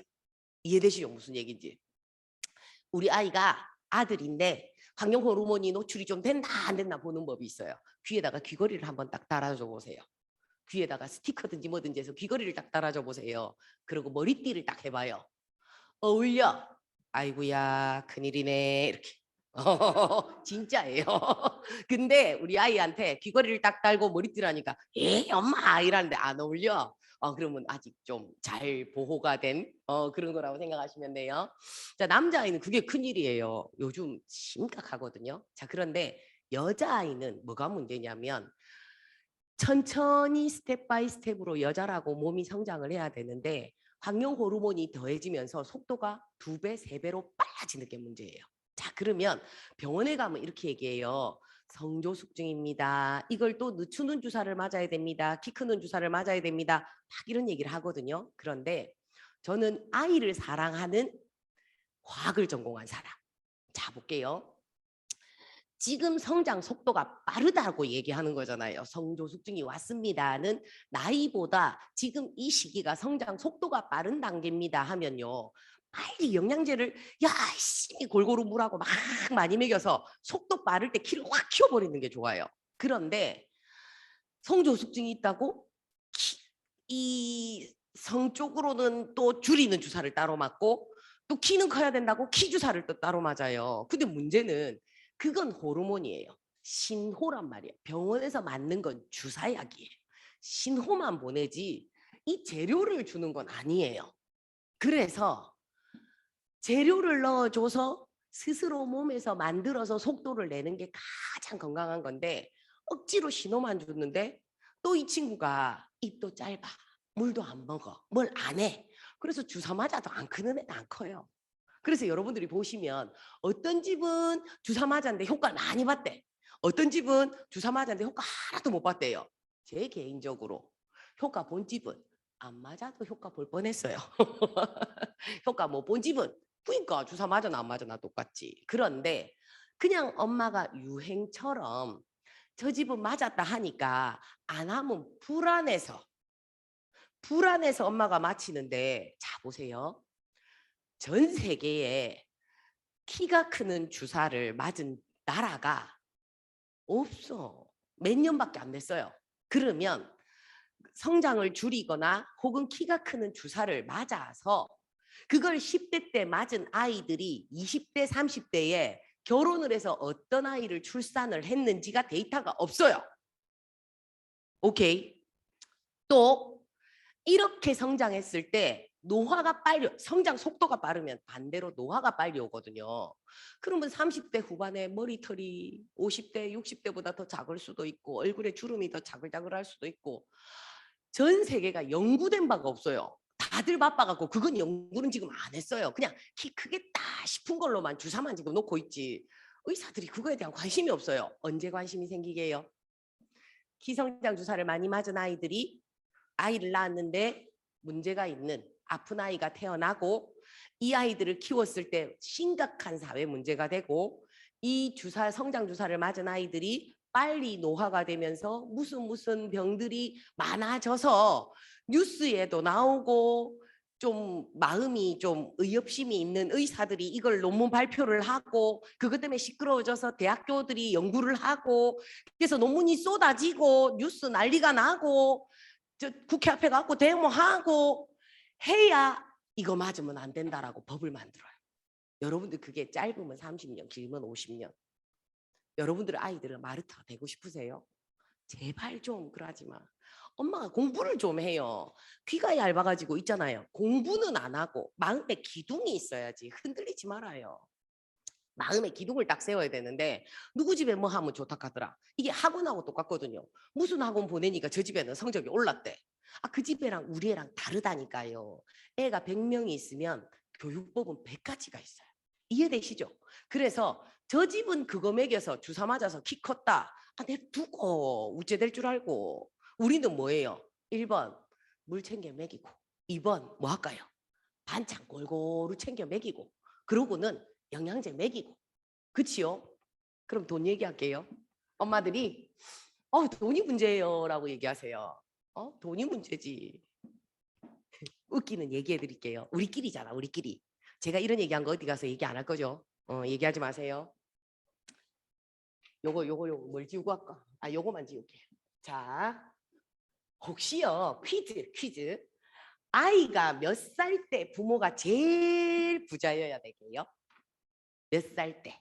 이해되시죠? 무슨 얘기인지. 우리 아이가 아들인데 환경 호르몬이 노출이 좀 됐나 안 됐나 보는 법이 있어요. 귀에다가 귀걸이를 한번 딱 달아줘 보세요. 귀에다가 스티커든지 뭐든지 해서 귀걸이를 딱 달아줘 보세요. 그리고 머리띠를 딱 해봐요. 어울려. 아이고야 큰일이네 이렇게 진짜예요. 근데 우리 아이한테 귀걸이를 딱 달고 머리띠를 하니까 에 엄마 이러는데 안 어울려. 그러면 아직 좀 잘 보호가 된 그런 거라고 생각하시면 돼요. 자, 남자아이는 그게 큰일이에요. 요즘 심각하거든요. 자, 그런데 여자아이는 뭐가 문제냐면 천천히 스텝 바이 스텝으로 여자라고 몸이 성장을 해야 되는데 황용 호르몬이 더해지면서 속도가 2배, 3배로 빨라지는 게 문제예요. 자, 그러면 병원에 가면 이렇게 얘기해요. 성조숙증입니다. 이걸 또 늦추는 주사를 맞아야 됩니다. 키 크는 주사를 맞아야 됩니다. 막 이런 얘기를 하거든요. 그런데 저는 아이를 사랑하는 과학을 전공한 사람. 자, 볼게요. 지금 성장 속도가 빠르다고 얘기하는 거잖아요. 성조숙증이 왔습니다는 나이보다 지금 이 시기가 성장 속도가 빠른 단계입니다 하면요. 빨리 영양제를 열심히 골고루 물하고 막 많이 먹여서 속도 빠를 때 키를 확 키워버리는 게 좋아요. 그런데 성조숙증이 있다고 이 성 쪽으로는 또 줄이는 주사를 따로 맞고 또 키는 커야 된다고 키 주사를 또 따로 맞아요. 근데 문제는 그건 호르몬이에요. 신호란 말이에요. 병원에서 맞는 건 주사약이에요. 신호만 보내지 이 재료를 주는 건 아니에요. 그래서 재료를 넣어줘서 스스로 몸에서 만들어서 속도를 내는 게 가장 건강한 건데 억지로 신호만 줬는데 또 이 친구가 입도 짧아. 물도 안 먹어. 뭘 안 해. 그래서 주사 맞아도 안 크는 애는 안 커요. 그래서 여러분들이 보시면 어떤 집은 주사 맞았는데 효과를 많이 봤대. 어떤 집은 주사 맞았는데 효과 하나도 못 봤대요. 제 개인적으로 효과 본 집은 안 맞아도 효과 볼 뻔했어요. 효과 못 본 집은 그러니까 주사 맞아나 안 맞아나 똑같지. 그런데 그냥 엄마가 유행처럼 저 집은 맞았다 하니까 안 하면 불안해서 엄마가 맞히는데 자 보세요. 전 세계에 키가 크는 주사를 맞은 나라가 없어. 몇 년밖에 안 됐어요. 그러면 성장을 줄이거나 혹은 키가 크는 주사를 맞아서 그걸 10대 때 맞은 아이들이 20대, 30대에 결혼을 해서 어떤 아이를 출산을 했는지가 데이터가 없어요. 오케이. 또 이렇게 성장했을 때 노화가 빨리 성장 속도가 빠르면 반대로 노화가 빨리 오거든요. 그러면 30대 후반에 머리털이 50대, 60대보다 더 작을 수도 있고 얼굴에 주름이 더 자글자글할 수도 있고 전 세계가 연구된 바가 없어요. 다들 바빠갖고 그건 연구는 지금 안 했어요. 그냥 키 크겠다 싶은 걸로만 주사만 지금 놓고 있지. 의사들이 그거에 대한 관심이 없어요. 언제 관심이 생기게요? 키성장 주사를 많이 맞은 아이들이 아이를 낳았는데 문제가 있는 아픈 아이가 태어나고 이 아이들을 키웠을 때 심각한 사회 문제가 되고 이 주사 성장 주사를 맞은 아이들이 빨리 노화가 되면서 무슨 병들이 많아져서 뉴스에도 나오고 좀 마음이 좀 의협심이 있는 의사들이 이걸 논문 발표를 하고 그것 때문에 시끄러워져서 대학교들이 연구를 하고 그래서 논문이 쏟아지고 뉴스 난리가 나고 저 국회 앞에 가고 데모하고 해야 이거 맞으면 안 된다라고 법을 만들어요. 여러분들 그게 짧으면 30년, 길면 50년. 여러분들 아이들은 마르타 되고 싶으세요? 제발 좀 그러지 마. 엄마가 공부를 좀 해요. 귀가 얇아가지고 있잖아요. 공부는 안 하고 마음에 기둥이 있어야지. 흔들리지 말아요. 마음의 기둥을 딱 세워야 되는데 누구 집에 뭐 하면 좋다 하더라. 이게 학원하고 똑같거든요. 무슨 학원 보내니까 저 집에는 성적이 올랐대. 그 집애랑 우리 애랑 다르다니까요. 애가 100명이 있으면 교육법은 100가지가 있어요. 이해되시죠? 그래서 저 집은 그거 먹여서 주사 맞아서 키 컸다. 냅두고 우째될 줄 알고. 우리는 뭐예요? 1번 물 챙겨 먹이고 2번 뭐 할까요? 반찬 골고루 챙겨 먹이고 그러고는 영양제 먹이고 그치요? 그럼 돈 얘기할게요. 엄마들이 돈이 문제예요 라고 얘기하세요. 돈이 문제지. 웃기는 얘기해 드릴게요. 우리끼리잖아 우리끼리. 제가 이런 얘기한 거 어디 가서 얘기 안 할 거죠? 얘기하지 마세요. 요거 뭘 지우고 할까? 요거만 지울게요. 자, 혹시요 퀴즈. 아이가 몇 살 때 부모가 제일 부자여야 되게요? 몇 살 때?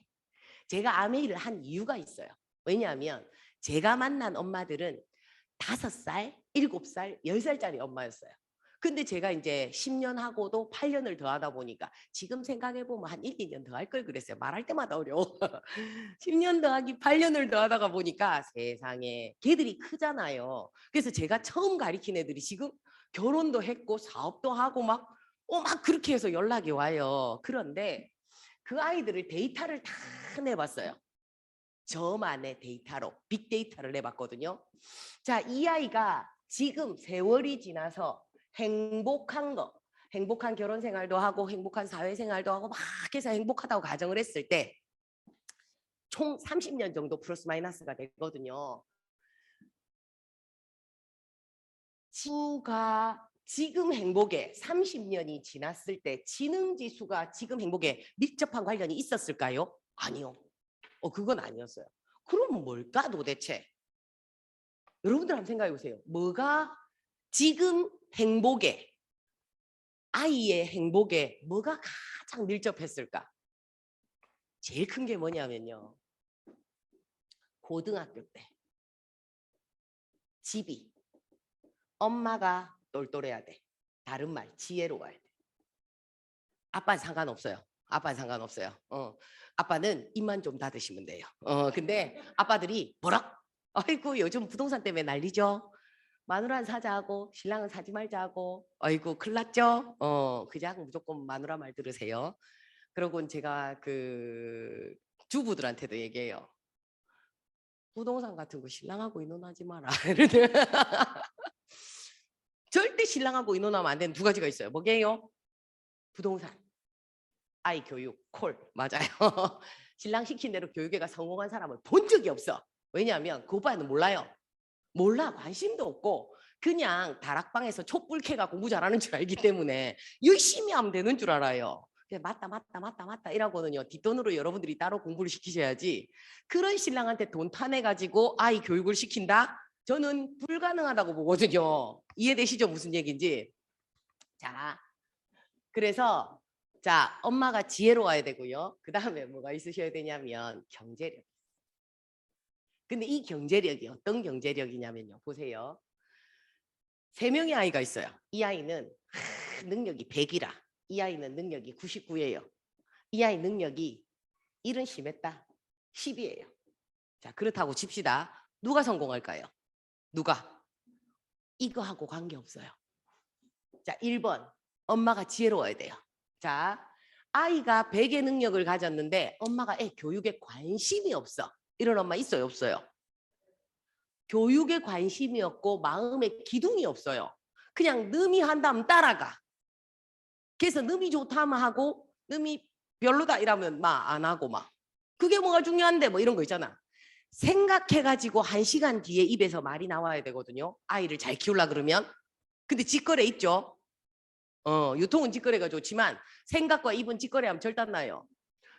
제가 아메이를 한 이유가 있어요. 왜냐하면 제가 만난 엄마들은 5살, 7살, 10살짜리 엄마였어요. 근데 제가 이제 10년 하고도 8년을 더 하다 보니까 지금 생각해보면 한 1, 2년 더 할 걸 그랬어요. 말할 때마다 어려워. 10년 더하기 8년을 더 하다가 보니까 세상에 걔들이 크잖아요. 그래서 제가 처음 가리킨 애들이 지금 결혼도 했고 사업도 하고 막 그렇게 해서 연락이 와요. 그런데 그 아이들을 데이터를 다 내봤어요. 저만의 데이터로 빅데이터를 내봤거든요. 자, 이 아이가 지금 세월이 지나서 행복한 결혼 생활도 하고 행복한 사회 생활도 하고 막 해서 행복하다고 가정을 했을 때 총 30년 정도 플러스 마이너스가 되거든요. 지수가 지금 행복에 30년이 지났을 때 지능지수가 지금 행복에 밀접한 관련이 있었을까요? 아니요. 그건 아니었어요. 그럼 뭘까 도대체? 여러분들 한번 생각해 보세요. 뭐가 지금 행복에, 아이의 행복에 뭐가 가장 밀접했을까? 제일 큰 게 뭐냐면요. 고등학교 때 집이 엄마가 똘똘해야 돼. 다른 말 지혜로워야 돼. 아빠는 상관없어요. 아빠는 상관없어요. 아빠는 입만 좀 닫으시면 돼요. 근데 아빠들이 뭐라? 아이고 요즘 부동산 때문에 난리죠. 마누라는 사자 하고 신랑은 사지 말자 하고 아이고 큰일 났죠. 그냥 무조건 마누라 말 들으세요. 그러고 제가 그 주부들한테도 얘기해요. 부동산 같은 거 신랑하고 의논하지 마라. 절대 신랑하고 의논하면 안 되는 두 가지가 있어요. 뭐게요? 부동산, 아이 교육, 콜. 맞아요. 신랑 시킨 대로 교육에가 성공한 사람을 본 적이 없어. 왜냐하면 그 오빠는 몰라요. 몰라. 관심도 없고 그냥 다락방에서 촛불 켜가 공부 잘하는 줄 알기 때문에 열심히 하면 되는 줄 알아요. 맞다 이라고는요. 뒷돈으로 여러분들이 따로 공부를 시키셔야지. 그런 신랑한테 돈 타내가지고 아이 교육을 시킨다? 저는 불가능하다고 보거든요. 이해되시죠? 무슨 얘기인지. 자, 그래서 자, 엄마가 지혜로워야 되고요. 그 다음에 뭐가 있으셔야 되냐면 경제력. 근데 이 경제력이 어떤 경제력이냐면요. 보세요. 3명의 아이가 있어요. 이 아이는 능력이 100이라. 이 아이는 능력이 99예요. 이 아이 능력이 1은 심했다. 10이에요. 자, 그렇다고 칩시다. 누가 성공할까요? 누가? 이거하고 관계없어요. 자, 1번. 엄마가 지혜로워야 돼요. 자, 아이가 100의 능력을 가졌는데 엄마가 애 교육에 관심이 없어. 이런 엄마 있어요? 없어요? 교육에 관심이 없고 마음에 기둥이 없어요. 그냥 남이 한다면 따라가. 그래서 남이 좋다면 하고 남이 별로다 이러면 막 안 하고 막. 그게 뭐가 중요한데 뭐 이런 거 있잖아. 생각해가지고 1시간 뒤에 입에서 말이 나와야 되거든요. 아이를 잘 키우려 그러면. 근데 직거래 있죠. 유통은 직거래가 좋지만 생각과 입은 직거래하면 절대 안 나요.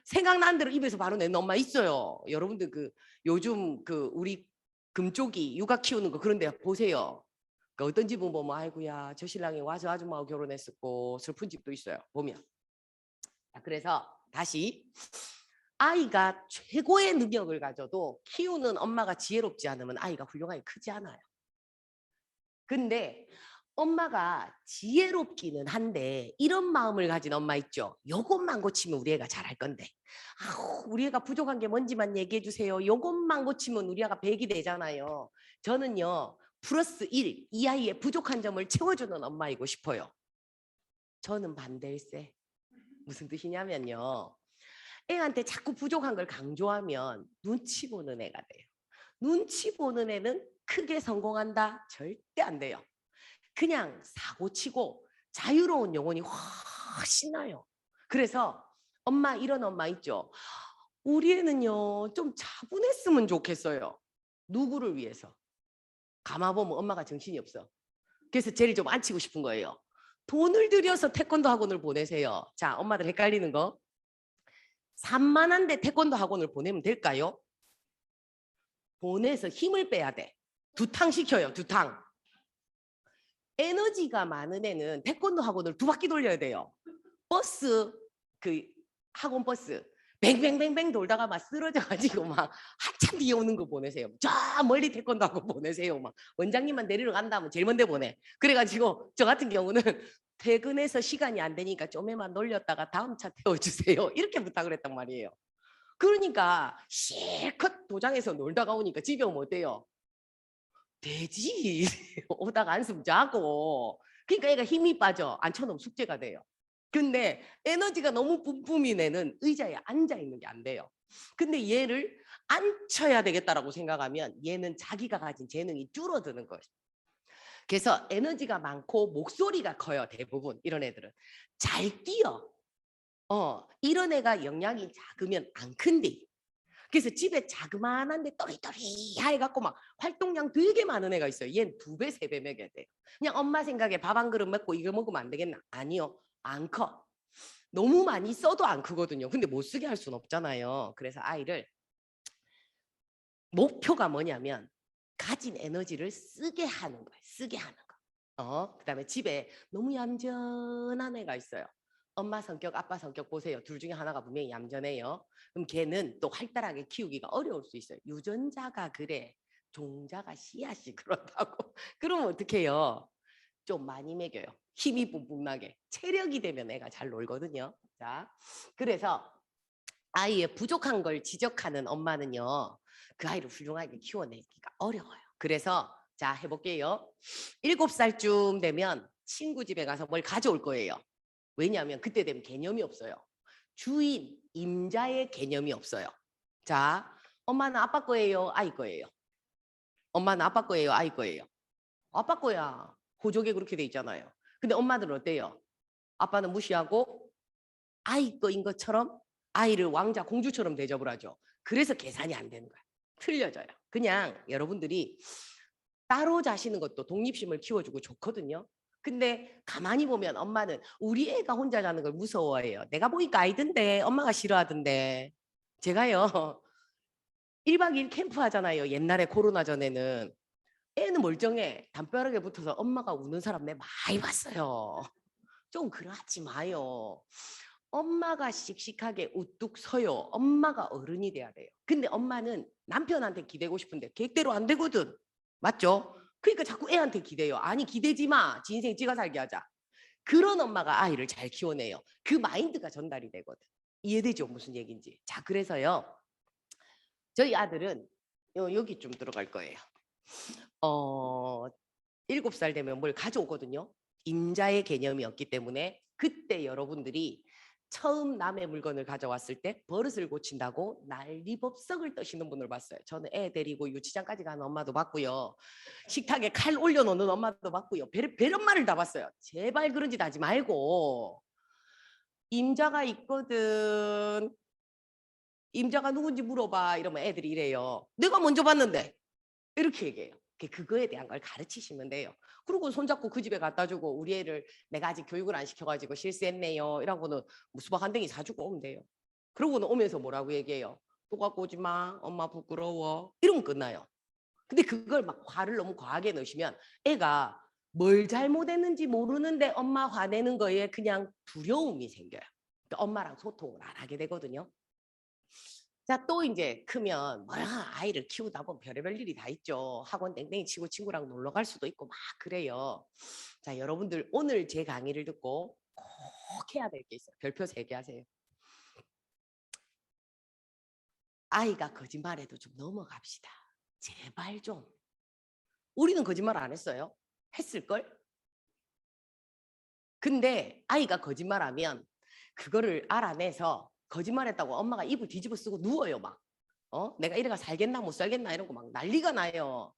생각나는 대로 입에서 바로 내는 엄마 있어요. 여러분들 그 요즘 그 우리 금쪽이 육아 키우는 거 그런 데 보세요. 그 어떤 집은 보면 아이고야 저 신랑이 와서 아줌마하고 결혼했었고 슬픈 집도 있어요. 보면. 그래서 다시 아이가 최고의 능력을 가져도 키우는 엄마가 지혜롭지 않으면 아이가 훌륭하게 크지 않아요. 근데 엄마가 지혜롭기는 한데 이런 마음을 가진 엄마 있죠. 요것만 고치면 우리 애가 잘할 건데 우리 애가 부족한 게 뭔지만 얘기해 주세요. 요것만 고치면 우리 애가 100이 되잖아요. 저는요 플러스 1, 이 아이의 부족한 점을 채워주는 엄마이고 싶어요. 저는 반대일세. 무슨 뜻이냐면요. 애한테 자꾸 부족한 걸 강조하면 눈치 보는 애가 돼요. 눈치 보는 애는 크게 성공한다? 절대 안 돼요. 그냥 사고치고 자유로운 영혼이 훨씬 나요. 그래서 엄마 이런 엄마 있죠. 우리 애는요 좀 차분했으면 좋겠어요. 누구를 위해서? 가마보면 엄마가 정신이 없어. 그래서 쟤를 좀 앉히고 싶은 거예요. 돈을 들여서 태권도 학원을 보내세요. 자, 엄마들 헷갈리는 거. 산만한데 태권도 학원을 보내면 될까요? 보내서 힘을 빼야 돼. 두탕 시켜요. 두탕. 에너지가 많은 애는 태권도 학원을 2바퀴 돌려야 돼요. 버스 그 학원 버스 뱅뱅뱅뱅 돌다가 막 쓰러져가지고 막 한참 뒤에 오는 거 보내세요. 저 멀리 태권도 하고 보내세요. 막 원장님만 데리러 간다면 제일 먼저 보내. 그래가지고 저 같은 경우는 퇴근해서 시간이 안 되니까 좀에만 놀렸다가 다음 차 태워주세요. 이렇게 부탁을 했단 말이에요. 그러니까 실컷 도장에서 놀다가 오니까 집에 오면 어때요? 되지. 오다가 한숨 자고. 그러니까 애가 힘이 빠져. 앉혀놓으면 숙제가 돼요. 근데 에너지가 너무 뿜뿜인 애는 의자에 앉아 있는 게 안 돼요. 근데 얘를 앉혀야 되겠다라고 생각하면 얘는 자기가 가진 재능이 줄어드는 거예요. 그래서 에너지가 많고 목소리가 커요. 대부분 이런 애들은 잘 뛰어. 이런 애가 영양이 작으면 안 큰데. 그래서 집에 자그마한데 또리또리해 갖고 막 활동량 되게 많은 애가 있어요. 얘는 2배, 3배 먹여야 돼요. 그냥 엄마 생각에 밥 한 그릇 먹고 이거 먹으면 안 되겠나? 아니요. 안 커. 너무 많이 써도 안 크거든요. 근데 못 쓰게 할 수는 없잖아요. 그래서 아이를 목표가 뭐냐면 가진 에너지를 쓰게 하는 거예요. 쓰게 하는 거. 그다음에 집에 너무 얌전한 애가 있어요. 엄마 성격, 아빠 성격 보세요. 둘 중에 하나가 분명히 얌전해요. 그럼 걔는 또 활달하게 키우기가 어려울 수 있어요. 유전자가 그래. 종자가 씨앗이 그렇다고. 그러면 어떡해요? 좀 많이 먹여요. 힘이 뿜뿜나게. 체력이 되면 애가 잘 놀거든요. 자, 그래서 아이의 부족한 걸 지적하는 엄마는요. 그 아이를 훌륭하게 키워내기가 어려워요. 그래서 자 해볼게요. 7살쯤 되면 친구 집에 가서 뭘 가져올 거예요. 왜냐하면 그때 되면 개념이 없어요. 주인, 임자의 개념이 없어요. 자, 엄마는 아빠 거예요? 아이 거예요? 엄마는 아빠 거예요? 아이 거예요? 아빠 거야. 호적에 그렇게 돼 있잖아요. 근데 엄마들은 어때요? 아빠는 무시하고 아이 거인 것처럼 아이를 왕자 공주처럼 대접을 하죠. 그래서 계산이 안 되는 거야. 틀려져요. 그냥 여러분들이 따로 자시는 것도 독립심을 키워주고 좋거든요. 근데 가만히 보면 엄마는 우리 애가 혼자 자는 걸 무서워해요. 내가 보니까 아이던데 엄마가 싫어하던데. 제가요 1박 2일 캠프 하잖아요. 옛날에 코로나 전에는. 애는 멀쩡해. 담벼락에 붙어서 엄마가 우는 사람 내 많이 봤어요. 좀 그러지 마요. 엄마가 씩씩하게 우뚝 서요. 엄마가 어른이 돼야 돼요. 근데 엄마는 남편한테 기대고 싶은데 계획대로 안 되거든. 맞죠? 그러니까 자꾸 애한테 기대요. 아니 기대지 마. 지 인생 지가 살게 하자. 그런 엄마가 아이를 잘 키워내요. 그 마인드가 전달이 되거든. 이해되죠? 무슨 얘기인지. 자, 그래서요. 저희 아들은 여기 좀 들어갈 거예요. 7살 되면 뭘 가져오거든요. 임자의 개념이 없기 때문에 그때 여러분들이 처음 남의 물건을 가져왔을 때 버릇을 고친다고 난리법석을 떠시는 분을 봤어요. 저는 애 데리고 유치장까지 가는 엄마도 봤고요. 식탁에 칼 올려놓는 엄마도 봤고요. 배런 말을 다 봤어요. 제발 그런 짓 하지 말고. 임자가 있거든. 임자가 누군지 물어봐. 이러면 애들이 이래요. 내가 먼저 봤는데. 이렇게 얘기해요. 그거에 대한 걸 가르치시면 돼요. 그리고 손잡고 그 집에 갖다 주고 우리 애를 내가 아직 교육을 안 시켜가지고 실수했네요. 이러고는 뭐 수박 한 댕이 사주고 오면 돼요. 그러고는 오면서 뭐라고 얘기해요. 또 갖고 오지 마. 엄마 부끄러워. 이러면 끝나요. 근데 그걸 막 화를 너무 과하게 넣으시면 애가 뭘 잘못했는지 모르는데 엄마 화내는 거에 그냥 두려움이 생겨요. 그러니까 엄마랑 소통을 안 하게 되거든요. 자, 또 이제 크면 뭐야 아이를 키우다 보면 별의별 일이 다 있죠. 학원 땡땡이 치고 친구랑 놀러 갈 수도 있고 막 그래요. 자, 여러분들 오늘 제 강의를 듣고 꼭 해야 될 게 있어요. 별표 3개 하세요. 아이가 거짓말해도 좀 넘어갑시다. 제발 좀. 우리는 거짓말 안 했어요. 했을걸? 근데 아이가 거짓말하면 그거를 알아내서 거짓말했다고 엄마가 입을 뒤집어 쓰고 누워요 막. 내가 이래가 살겠나 못 살겠나 이런 거 막 난리가 나요.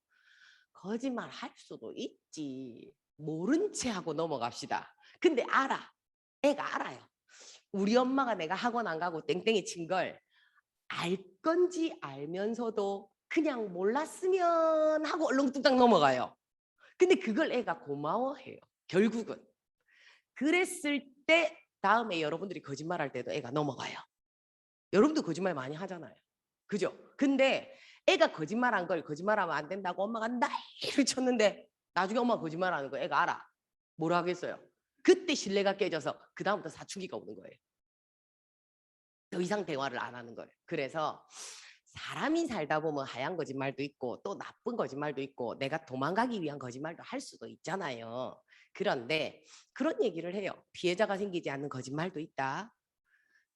거짓말 할 수도 있지. 모른 채 하고 넘어갑시다. 근데 알아. 애가 알아요. 우리 엄마가 내가 학원 안 가고 땡땡이 친 걸 알 건지 알면서도 그냥 몰랐으면 하고 얼렁뚱땅 넘어가요. 근데 그걸 애가 고마워해요. 결국은. 그랬을 때 다음에 여러분들이 거짓말할 때도 애가 넘어가요. 여러분도 거짓말 많이 하잖아요. 그죠? 근데 애가 거짓말한 걸 거짓말하면 안 된다고 엄마가 난리를 쳤는데 나중에 엄마가 거짓말하는 거 애가 알아. 뭐라 하겠어요? 그때 신뢰가 깨져서 그 다음부터 사춘기가 오는 거예요. 더 이상 대화를 안 하는 거예요. 그래서 사람이 살다 보면 하얀 거짓말도 있고 또 나쁜 거짓말도 있고 내가 도망가기 위한 거짓말도 할 수도 있잖아요. 그런데 그런 얘기를 해요. 피해자가 생기지 않는 거짓말도 있다.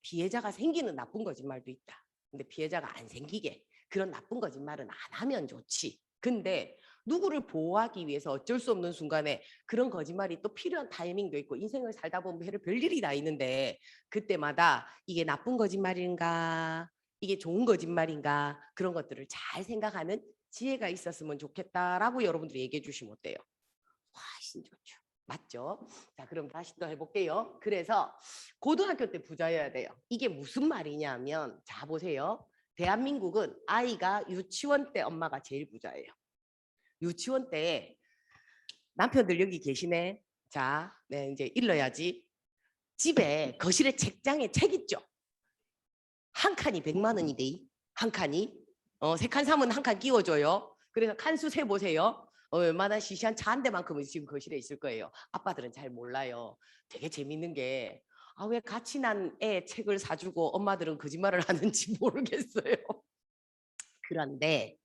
피해자가 생기는 나쁜 거짓말도 있다. 근데 피해자가 안 생기게 그런 나쁜 거짓말은 안 하면 좋지. 근데 누구를 보호하기 위해서 어쩔 수 없는 순간에 그런 거짓말이 또 필요한 타이밍도 있고 인생을 살다 보면 별일이 다 있는데 그때마다 이게 나쁜 거짓말인가 이게 좋은 거짓말인가 그런 것들을 잘 생각하는 지혜가 있었으면 좋겠다라고 여러분들이 얘기해 주시면 어때요? 훨씬 좋죠. 맞죠? 자, 그럼 다시 또 해볼게요. 그래서 고등학교 때 부자여야 돼요. 이게 무슨 말이냐면 자 보세요. 대한민국은 아이가 유치원 때 엄마가 제일 부자예요. 유치원 때 남편들 여기 계시네. 자, 네, 이제 일러야지. 집에 거실에 책장에 책 있죠. 한 칸이 100만 원이대. 한 칸이. 세 칸 사면 한 칸 끼워줘요. 그래서 칸수 세 보세요. 얼마나 시시한 차 한 대만큼은 지금 거실에 있을 거예요. 아빠들은 잘 몰라요. 되게 재밌는 게 왜 같이 난 애 책을 사주고 엄마들은 거짓말을 하는지 모르겠어요. 그런데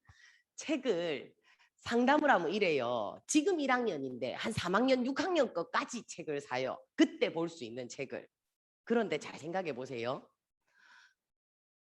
책을 상담을 하면 이래요. 지금 1학년인데 한 3학년, 6학년 거까지 책을 사요. 그때 볼 수 있는 책을. 그런데 잘 생각해 보세요.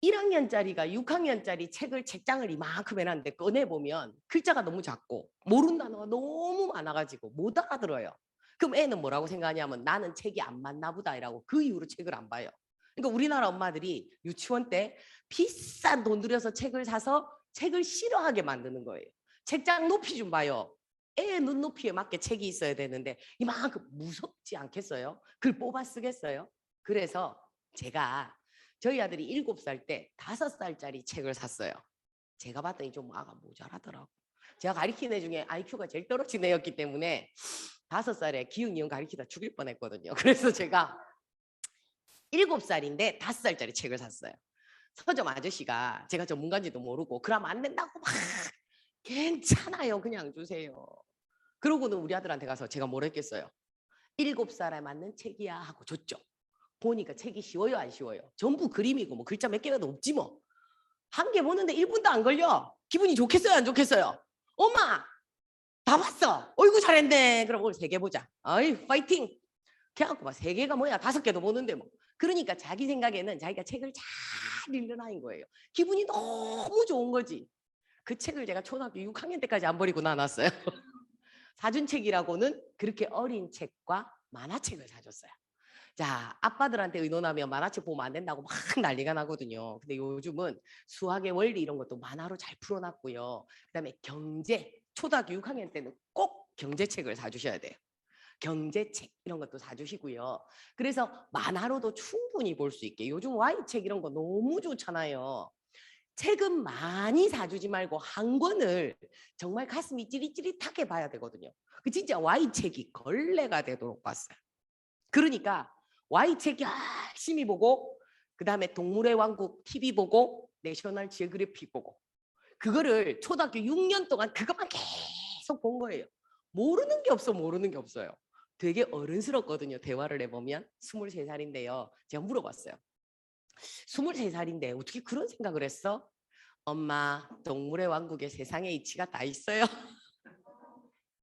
1학년짜리가 6학년짜리 책을 책장을 이만큼 해놨는데 꺼내보면 글자가 너무 작고 모르는 단어가 너무 많아가지고 못 알아들어요. 그럼 애는 뭐라고 생각하냐면 나는 책이 안 맞나 보다 이라고 그 이후로 책을 안 봐요. 그러니까 우리나라 엄마들이 유치원 때 비싼 돈 들여서 책을 사서 책을 싫어하게 만드는 거예요. 책장 높이 좀 봐요. 애 눈높이에 맞게 책이 있어야 되는데 이만큼 무섭지 않겠어요? 글 뽑아 쓰겠어요? 그래서 제가 저희 아들이 7살 때 5살짜리 책을 샀어요. 제가 봤더니 좀 아가 모자라더라고. 제가 가르치는 애 중에 IQ가 제일 떨어진 애였기 때문에 5살에 기억이형 가르치다 죽일 뻔했거든요. 그래서 제가 7살인데 5살짜리 책을 샀어요. 서점 아저씨가 제가 전문가인지도 모르고 그러면 안 된다고 막 괜찮아요. 그냥 주세요. 그러고는 우리 아들한테 가서 제가 뭘 했겠어요. 7살에 맞는 책이야 하고 줬죠. 보니까 책이 쉬워요 안 쉬워요? 전부 그림이고 뭐 글자 몇 개가 없지 뭐. 한 개 보는데 1분도 안 걸려. 기분이 좋겠어요 안 좋겠어요? 엄마 다 봤어. 어이구 잘했네. 그럼 오늘 3개 보자. 어이 파이팅. 걔갖고 막 3개가 뭐야 5개도 보는데 뭐. 그러니까 자기 생각에는 자기가 책을 잘 읽는 거예요. 기분이 너무 좋은 거지. 그 책을 제가 초등학교 6학년 때까지 안 버리고 나눴어요. 사준 책이라고는 그렇게 어린 책과 만화책을 사줬어요. 자, 아빠들한테 의논하면 만화책 보면 안 된다고 막 난리가 나거든요. 근데 요즘은 수학의 원리 이런 것도 만화로 잘 풀어놨고요. 그다음에 경제, 초등학교 6학년 때는 꼭 경제책을 사주셔야 돼요. 경제책 이런 것도 사주시고요. 그래서 만화로도 충분히 볼 수 있게 요즘 Y책 이런 거 너무 좋잖아요. 책은 많이 사주지 말고 한 권을 정말 가슴이 찌릿찌릿하게 봐야 되거든요. 그 진짜 Y책이 걸레가 되도록 봤어요. 그러니까 Y책 열심히 보고 그다음에 동물의 왕국 TV 보고 내셔널 지오그래픽 보고 그거를 초등학교 6년 동안 그것만 계속 본 거예요. 모르는 게 없어 모르는 게 없어요. 되게 어른스럽거든요. 대화를 해보면 23살인데요. 제가 물어봤어요. 23살인데 어떻게 그런 생각을 했어? 엄마 동물의 왕국에 세상에 이치가 다 있어요.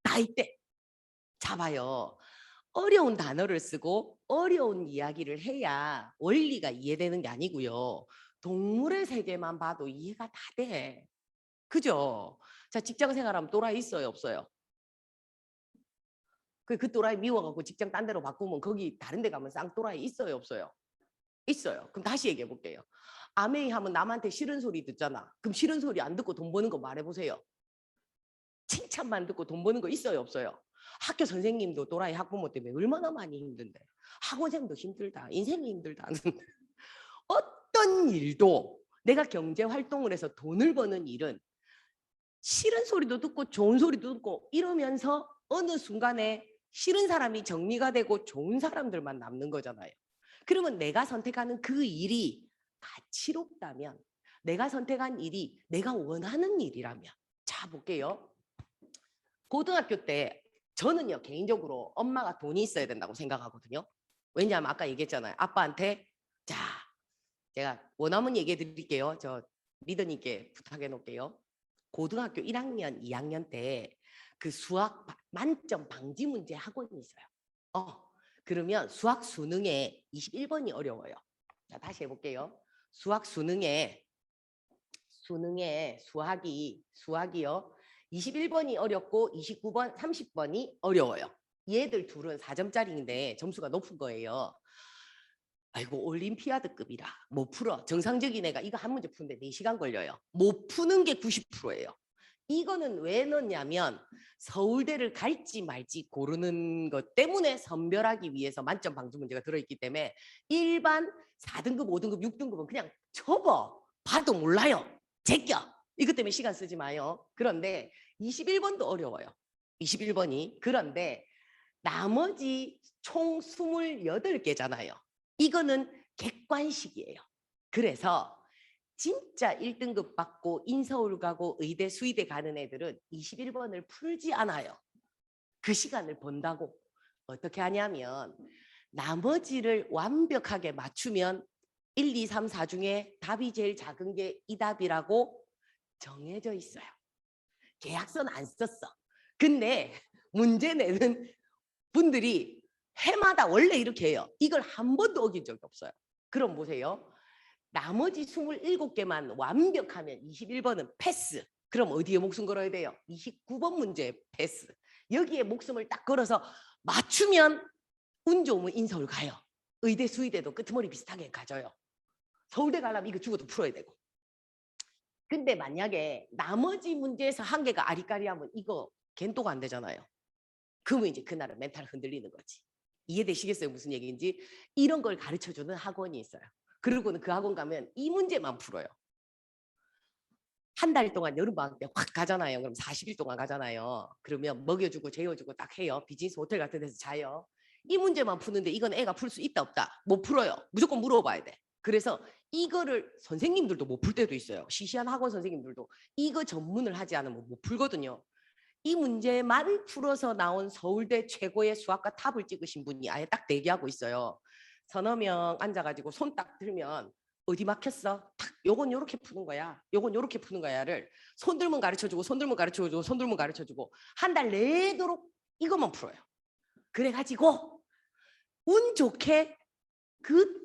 다 있대. 잡아요. 어려운 단어를 쓰고 어려운 이야기를 해야 원리가 이해되는 게 아니고요. 동물의 세계만 봐도 이해가 다 돼. 그죠? 자, 직장 생활하면 또라이 있어요, 없어요? 그 또라이 미워갖고 직장 딴 데로 바꾸면 거기 다른 데 가면 쌍또라이 있어요, 없어요? 있어요. 그럼 다시 얘기해 볼게요. 아메이 하면 남한테 싫은 소리 듣잖아. 그럼 싫은 소리 안 듣고 돈 버는 거 말해보세요. 칭찬만 듣고 돈 버는 거 있어요, 없어요? 학교 선생님도 또라이 학부모 때문에 얼마나 많이 힘든데. 학원생도 힘들다. 인생이 힘들다. 어떤 일도 내가 경제 활동을 해서 돈을 버는 일은 싫은 소리도 듣고 좋은 소리도 듣고 이러면서 어느 순간에 싫은 사람이 정리가 되고 좋은 사람들만 남는 거잖아요. 그러면 내가 선택하는 그 일이 가치롭다면 내가 선택한 일이 내가 원하는 일이라면 자 볼게요. 고등학교 때 저는요 개인적으로 엄마가 돈이 있어야 된다고 생각하거든요. 왜냐하면 아까 얘기했잖아요. 아빠한테 자 제가 원하면 얘기해 드릴게요. 저 리더님께 부탁해 놓을게요. 고등학교 1학년, 2학년 때 그 수학 만점 방지 문제 학원이 있어요. 그러면 수학 수능에 21번이 어려워요. 자, 다시 해볼게요. 수학 수능에 수학이요. 21번이 어렵고 29번, 30번이 어려워요. 얘들 둘은 4점짜리인데 점수가 높은 거예요. 아이고 올림피아드급이라 못 풀어. 정상적인 애가 이거 한 문제 푸는데 4시간 걸려요. 못 푸는 게 90%예요. 이거는 왜 넣냐면 서울대를 갈지 말지 고르는 것 때문에 선별하기 위해서 만점 방지 문제가 들어있기 때문에 일반 4등급, 5등급, 6등급은 그냥 접어. 봐도 몰라요. 제껴. 이것 때문에 시간 쓰지 마요. 그런데 21번도 어려워요. 21번이. 그런데 나머지 총 28개잖아요. 이거는 객관식이에요. 그래서 진짜 1등급 받고 인서울 가고 의대 수의대 가는 애들은 21번을 풀지 않아요. 그 시간을 번다고. 어떻게 하냐면 나머지를 완벽하게 맞추면 1, 2, 3, 4 중에 답이 제일 작은 게 이 답이라고 정해져 있어요. 계약서는 안 썼어. 근데 문제 내는 분들이 해마다 원래 이렇게 해요. 이걸 한 번도 어긴 적이 없어요. 그럼 보세요. 나머지 27개만 완벽하면 21번은 패스. 그럼 어디에 목숨 걸어야 돼요? 29번 문제 패스. 여기에 목숨을 딱 걸어서 맞추면 운 좋으면 인서울 가요. 의대 수의대도 끄트머리 비슷하게 가져요. 서울대 가려면 이거 죽어도 풀어야 되고. 근데 만약에 나머지 문제에서 한 개가 아리까리하면 이거 겐또가 안 되잖아요. 그러면 이제 그날은 멘탈 흔들리는 거지. 이해되시겠어요? 무슨 얘기인지. 이런 걸 가르쳐주는 학원이 있어요. 그리고는 그 학원 가면 이 문제만 풀어요. 한 달 동안 여름방학 때 확 가잖아요. 그럼 40일 동안 가잖아요. 그러면 먹여주고 재워주고 딱 해요. 비즈니스 호텔 같은 데서 자요. 이 문제만 푸는데 이건 애가 풀 수 있다 없다? 못 풀어요. 무조건 물어봐야 돼. 그래서 이거를 선생님들도 못 풀 때도 있어요. 시시한 학원 선생님들도 이거 전문을 하지 않으면 못 풀거든요. 이 문제만 풀어서 나온 서울대 최고의 수학과 탑을 찍으신 분이 아예 딱 대기하고 있어요. 서너 명 앉아가지고 손 딱 들면 어디 막혔어? 탁, 요건 요렇게 푸는 거야. 요건 요렇게 푸는 거야를 손 들면 가르쳐주고 손 들면 가르쳐주고 손 들면 가르쳐주고 한 달 내도록 이것만 풀어요. 그래가지고 운 좋게 그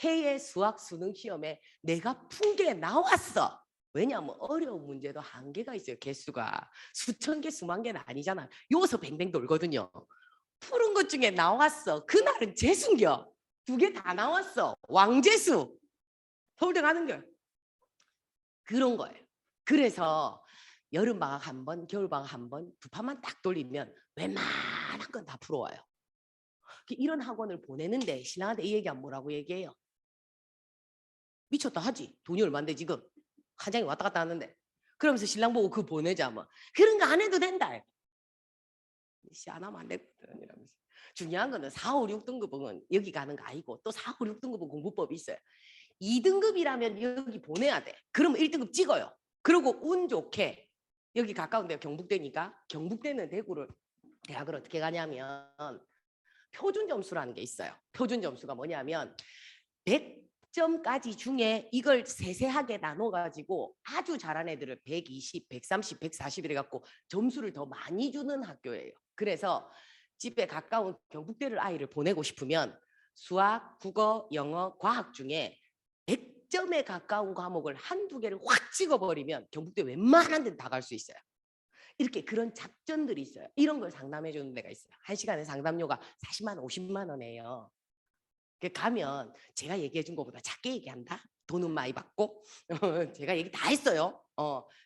해의 수학 수능 시험에 내가 푼 게 나왔어. 왜냐하면 어려운 문제도 한계가 있어요. 개수가 수천 개 수만 개는 아니잖아. 요서 뱅뱅 돌거든요. 푸른 것 중에 나왔어. 그날은 재수겨. 2개 다 나왔어. 왕재수. 서울대 가는 거 그런 거예요. 그래서 여름방학 한 번, 겨울방학 한 번, 두 판만 딱 돌리면 웬만한 건 다 풀어와요. 이런 학원을 보내는데 신랑한테 이 얘기하면 뭐라고 얘기해요? 미쳤다 하지. 돈이 얼만데 지금. 한 장이 왔다 갔다 하는데. 그러면서 신랑 보고 그거 보내자 뭐. 그런 거 안 해도 된다. 씨 안 하면 안 되거든 이러면서. 중요한 거는 4, 5, 6등급은 여기 가는 거 아니고 또 4, 5, 6등급은 공부법이 있어요. 2등급이라면 여기 보내야 돼. 그러면 1등급 찍어요. 그리고 운 좋게 여기 가까운 데가 경북대니까 경북대는 대구를 대학을 어떻게 가냐면 표준 점수라는 게 있어요. 표준 점수가 뭐냐면 100점까지 중에 이걸 세세하게 나눠가지고 아주 잘한 애들을 120, 130, 140 이래갖고 점수를 더 많이 주는 학교예요. 그래서 집에 가까운 경북대를 아이를 보내고 싶으면 수학, 국어, 영어, 과학 중에 100점에 가까운 과목을 한두 개를 확 찍어버리면 경북대 웬만한 데는 다 갈 수 있어요. 이렇게 그런 작전들이 있어요. 이런 걸 상담해 주는 데가 있어요. 1시간에 상담료가 40만 원, 50만 원이에요. 가면 제가 얘기해 준 것보다 작게 얘기한다. 돈은 많이 받고 제가 얘기 다 했어요.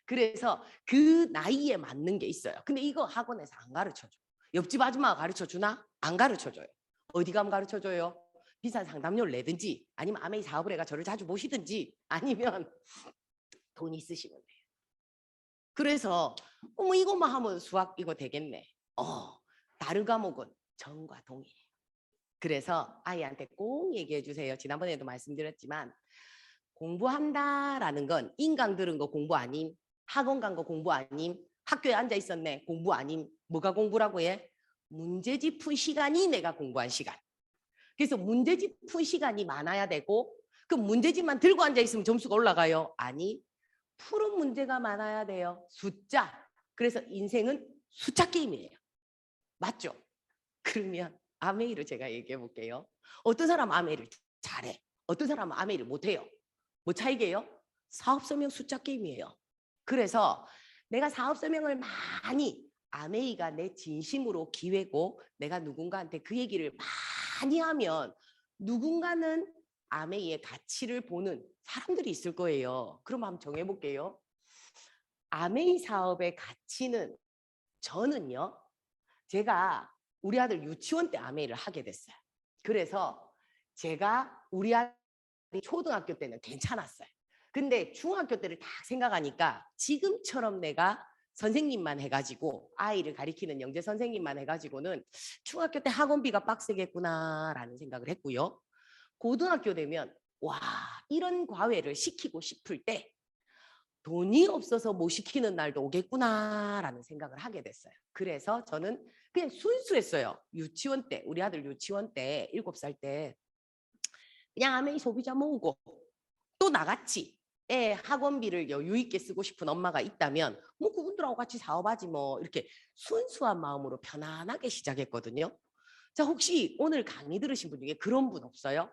그래서 그 나이에 맞는 게 있어요. 근데 이거 학원에서 안 가르쳐줘. 옆집 아줌마가 가르쳐 주나? 안 가르쳐 줘요. 어디 가면 가르쳐 줘요? 비싼 상담료를 내든지 아니면 아메이 사업을 해가 저를 자주 모시든지 아니면 돈 있으시면 돼요. 그래서 어머 이것만 하면 수학 이거 되겠네. 다른 과목은 정과 동이에요. 그래서 아이한테 꼭 얘기해 주세요. 지난번에도 말씀드렸지만 공부한다라는 건 인강 들은 거 공부 아님, 학원 간 거 공부 아님, 학교에 앉아 있었네 공부 아님. 뭐가 공부라고 해? 문제집 푼 시간이 내가 공부한 시간. 그래서 문제집 푼 시간이 많아야 되고 그럼 문제집만 들고 앉아 있으면 점수가 올라가요? 아니, 푸른 문제가 많아야 돼요. 숫자. 그래서 인생은 숫자 게임이에요. 맞죠? 그러면 아메이를 제가 얘기해 볼게요. 어떤 사람은 아메이를 잘해. 어떤 사람은 아메이를 못해요. 뭐 차이게요? 사업 설명 숫자 게임이에요. 그래서 내가 사업 설명을 많이 아메이가 내 진심으로 기회고 내가 누군가한테 그 얘기를 많이 하면 누군가는 아메이의 가치를 보는 사람들이 있을 거예요. 그럼 한번 정해볼게요. 아메이 사업의 가치는 저는요. 제가 우리 아들 유치원 때 아메이를 하게 됐어요. 그래서 제가 우리 아들이 초등학교 때는 괜찮았어요. 근데 중학교 때를 딱 생각하니까 지금처럼 내가 선생님만 해가지고 아이를 가리키는 영재 선생님만 해가지고는 중학교 때 학원비가 빡세겠구나라는 생각을 했고요. 고등학교 되면 와 이런 과외를 시키고 싶을 때 돈이 없어서 못 시키는 날도 오겠구나라는 생각을 하게 됐어요. 그래서 저는 그냥 순수했어요. 유치원 때 우리 아들 유치원 때 7살 때 그냥 아메이 소비자 모으고 또 나같이 애 학원비를 여유 있게 쓰고 싶은 엄마가 있다면 뭐 그분들하고 같이 사업하지 뭐 이렇게 순수한 마음으로 편안하게 시작했거든요. 자 혹시 오늘 강의 들으신 분 중에 그런 분 없어요?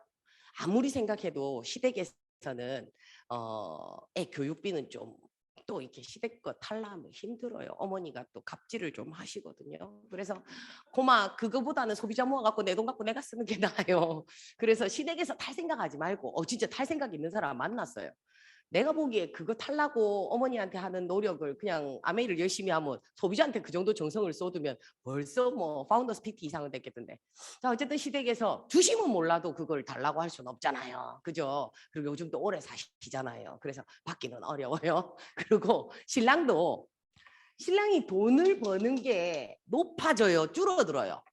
아무리 생각해도 시댁에서는 애 교육비는 좀 또 이렇게 시댁 탈라하면 힘들어요. 어머니가 또 갑질을 좀 하시거든요. 그래서 고마 그거보다는 소비자 모아갖고 내 돈 갖고 내가 쓰는 게 나아요. 그래서 시댁에서 탈 생각하지 말고 진짜 탈 생각 있는 사람 만났어요. 내가 보기에 그거 탈라고 어머니한테 하는 노력을 그냥 아메이를 열심히 하면 소비자한테 그 정도 정성을 쏟으면 벌써 뭐 파운더스 PT 이상은 됐겠던데. 자 어쨌든 시댁에서 주시면 몰라도 그걸 달라고 할 수는 없잖아요. 그죠? 그리고 요즘 또 오래 사시잖아요. 그래서 받기는 어려워요. 그리고 신랑이 돈을 버는 게 높아져요? 줄어들어요?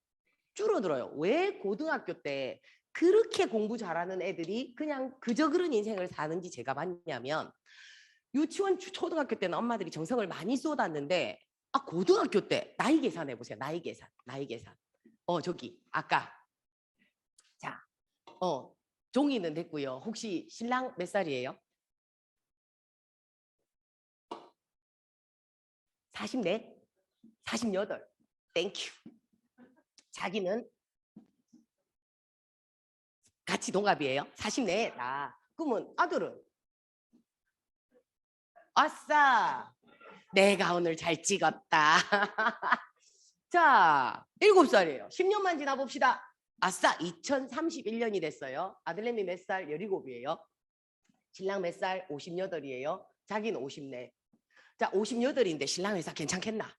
줄어들어요. 왜 고등학교 때 그렇게 공부 잘하는 애들이 그냥 그저 그런 인생을 사는지 제가 봤냐면 유치원 초등학교 때는 엄마들이 정성을 많이 쏟았는데 고등학교 때 나이 계산해 보세요. 나이 계산. 저기 아까 자 종이는 됐고요. 혹시 신랑 몇 살이에요? 44? 48. 땡큐. 자기는 같이 동갑이에요? 44. 그러면 아들은? 아싸. 내가 오늘 잘 찍었다. 자, 7살이에요. 10년만 지나봅시다. 아싸, 2031년이 됐어요. 아들내미 몇 살? 17이에요. 신랑 몇 살? 58이에요. 자기는 54. 자, 58인데 신랑 회사 괜찮겠나?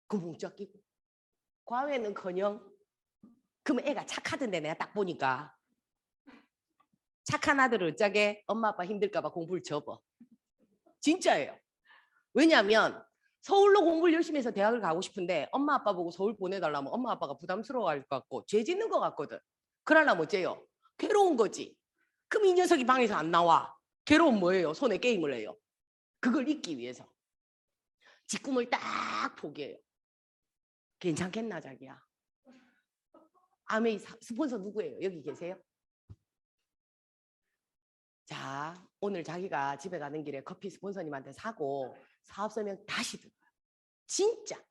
그 뭉쩍 끼고. 과외는커녕. 그럼 애가 착하던데 내가 딱 보니까. 착한 아들을 어쩌게 엄마 아빠 힘들까 봐 공부를 접어. 진짜예요. 왜냐하면 서울로 공부를 열심히 해서 대학을 가고 싶은데 엄마 아빠 보고 서울 보내달라면 엄마 아빠가 부담스러워할 것 같고 죄 짓는 것 같거든. 그러려면 어째요? 괴로운 거지. 그럼 이 녀석이 방에서 안 나와. 괴로운 뭐예요? 손에 게임을 해요. 그걸 잊기 위해서. 지 꿈을 딱 포기해요. 괜찮겠나 자기야? 아메이 스폰서 누구예요? 여기 계세요? 자 오늘 자기가 집에 가는 길에 커피 스폰서님한테 사고 사업 설명 다시 들어요. 진짜.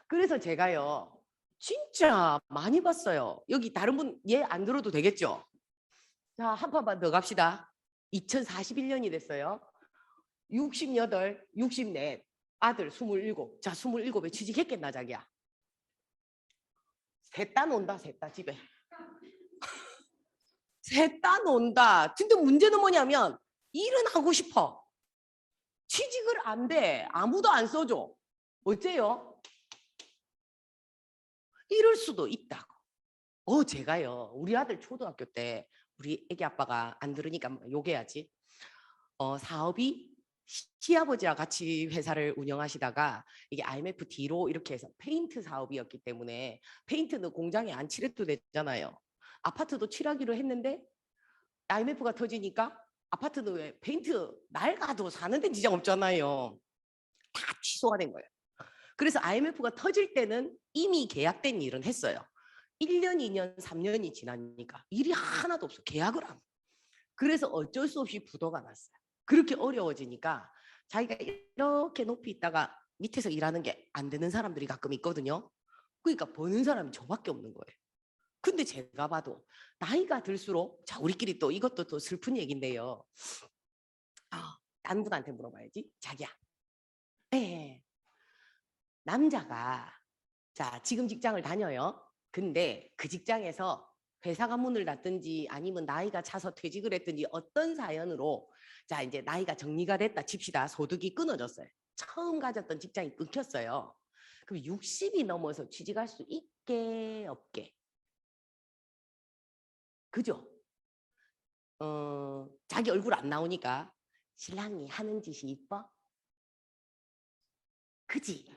그래서 제가요. 진짜 많이 봤어요. 여기 다른 분 얘 안 들어도 되겠죠? 자, 한 판만 더 갑시다. 2041년이 됐어요. 68, 64, 아들 27. 자, 27에 취직했겠나 자기야? 셋 다 논다, 셋 다 집에. 셋 다 논다. 근데 문제는 뭐냐면 일은 하고 싶어. 취직을 안 돼. 아무도 안 써줘. 어째요? 이럴 수도 있다고. 제가요. 우리 아들 초등학교 때 우리 애기 아빠가 안 들으니까 욕해야지. 사업이 시아버지와 같이 회사를 운영하시다가 이게 IMF 뒤로 이렇게 해서 페인트 사업이었기 때문에 페인트는 공장에 안 칠해도 되잖아요. 아파트도 칠하기로 했는데 IMF가 터지니까 아파트는 왜 페인트 낡아도 사는 데는 지장 없잖아요. 다 취소가 된 거예요. 그래서 IMF가 터질 때는 이미 계약된 일은 했어요. 1년, 2년, 3년이 지나니까 일이 하나도 없어. 계약을 안. 그래서 어쩔 수 없이 부도가 났어요. 그렇게 어려워지니까 자기가 이렇게 높이 있다가 밑에서 일하는 게 안 되는 사람들이 가끔 있거든요. 그러니까 버는 사람이 저밖에 없는 거예요. 근데 제가 봐도 나이가 들수록, 자, 우리끼리 또 이것도 또 슬픈 얘기인데요. 딴 분한테 물어봐야지. 자기야. 네. 남자가 자, 지금 직장을 다녀요. 근데 그 직장에서 회사가 문을 닫든지 아니면 나이가 차서 퇴직을 했든지 어떤 사연으로 자, 이제 나이가 정리가 됐다 칩시다. 소득이 끊어졌어요. 처음 가졌던 직장이 끊겼어요. 그럼 60이 넘어서 취직할 수 있게 없게? 그죠? 자기 얼굴 안 나오니까 신랑이 하는 짓이 이뻐? 그지?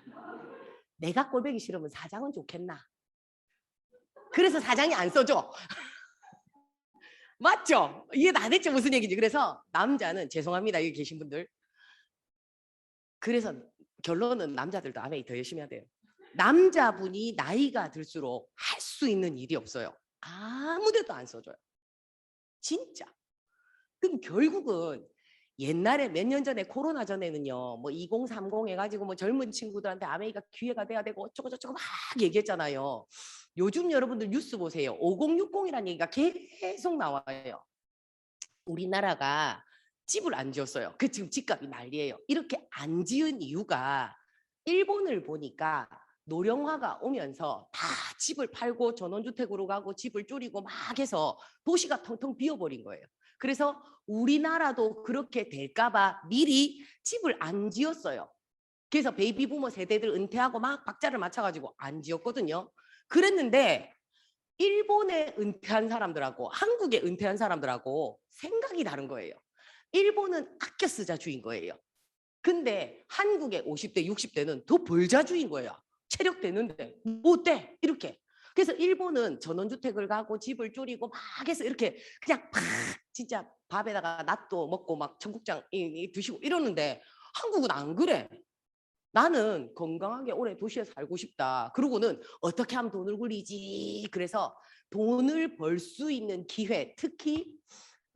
내가 꼴보기 싫으면 사장은 좋겠나? 그래서 사장이 안 써줘. 맞죠? 이해 다 됐죠? 무슨 얘기인지. 그래서 남자는 죄송합니다. 여기 계신 분들. 그래서 결론은 남자들도 아메이 더 열심히 해야 돼요. 남자분이 나이가 들수록 할 수 있는 일이 없어요. 아무데도 안 써줘요. 진짜. 그럼 결국은 옛날에 몇 년 전에 코로나 전에는요. 뭐 2030 해가지고 뭐 젊은 친구들한테 아메이가 기회가 돼야 되고 어쩌고 저쩌고 막 얘기했잖아요. 요즘 여러분들 뉴스 보세요. 5060이라는 얘기가 계속 나와요. 우리나라가 집을 안 지었어요. 그 지금 집값이 난리예요. 이렇게 안 지은 이유가 일본을 보니까 노령화가 오면서 다 집을 팔고 전원주택으로 가고 집을 줄이고 막 해서 도시가 텅텅 비어버린 거예요. 그래서 우리나라도 그렇게 될까봐 미리 집을 안 지었어요. 그래서 베이비부머 세대들 은퇴하고 막 박자를 맞춰가지고 안 지었거든요. 그랬는데 일본에 은퇴한 사람들하고 한국에 은퇴한 사람들하고 생각이 다른 거예요. 일본은 아껴 쓰자주의인 거예요. 근데 한국의 50대, 60대는 더 벌자주의인 거예요. 체력 되는데 못 돼. 이렇게. 그래서 일본은 전원주택을 가고 집을 줄이고 막 해서 이렇게 그냥 팍 진짜 밥에다가 낫도 먹고 막 청국장 드시고 이러는데 한국은 안 그래. 나는 건강하게 오래 도시에 살고 싶다. 그러고는 어떻게 하면 돈을 굴리지? 그래서 돈을 벌 수 있는 기회, 특히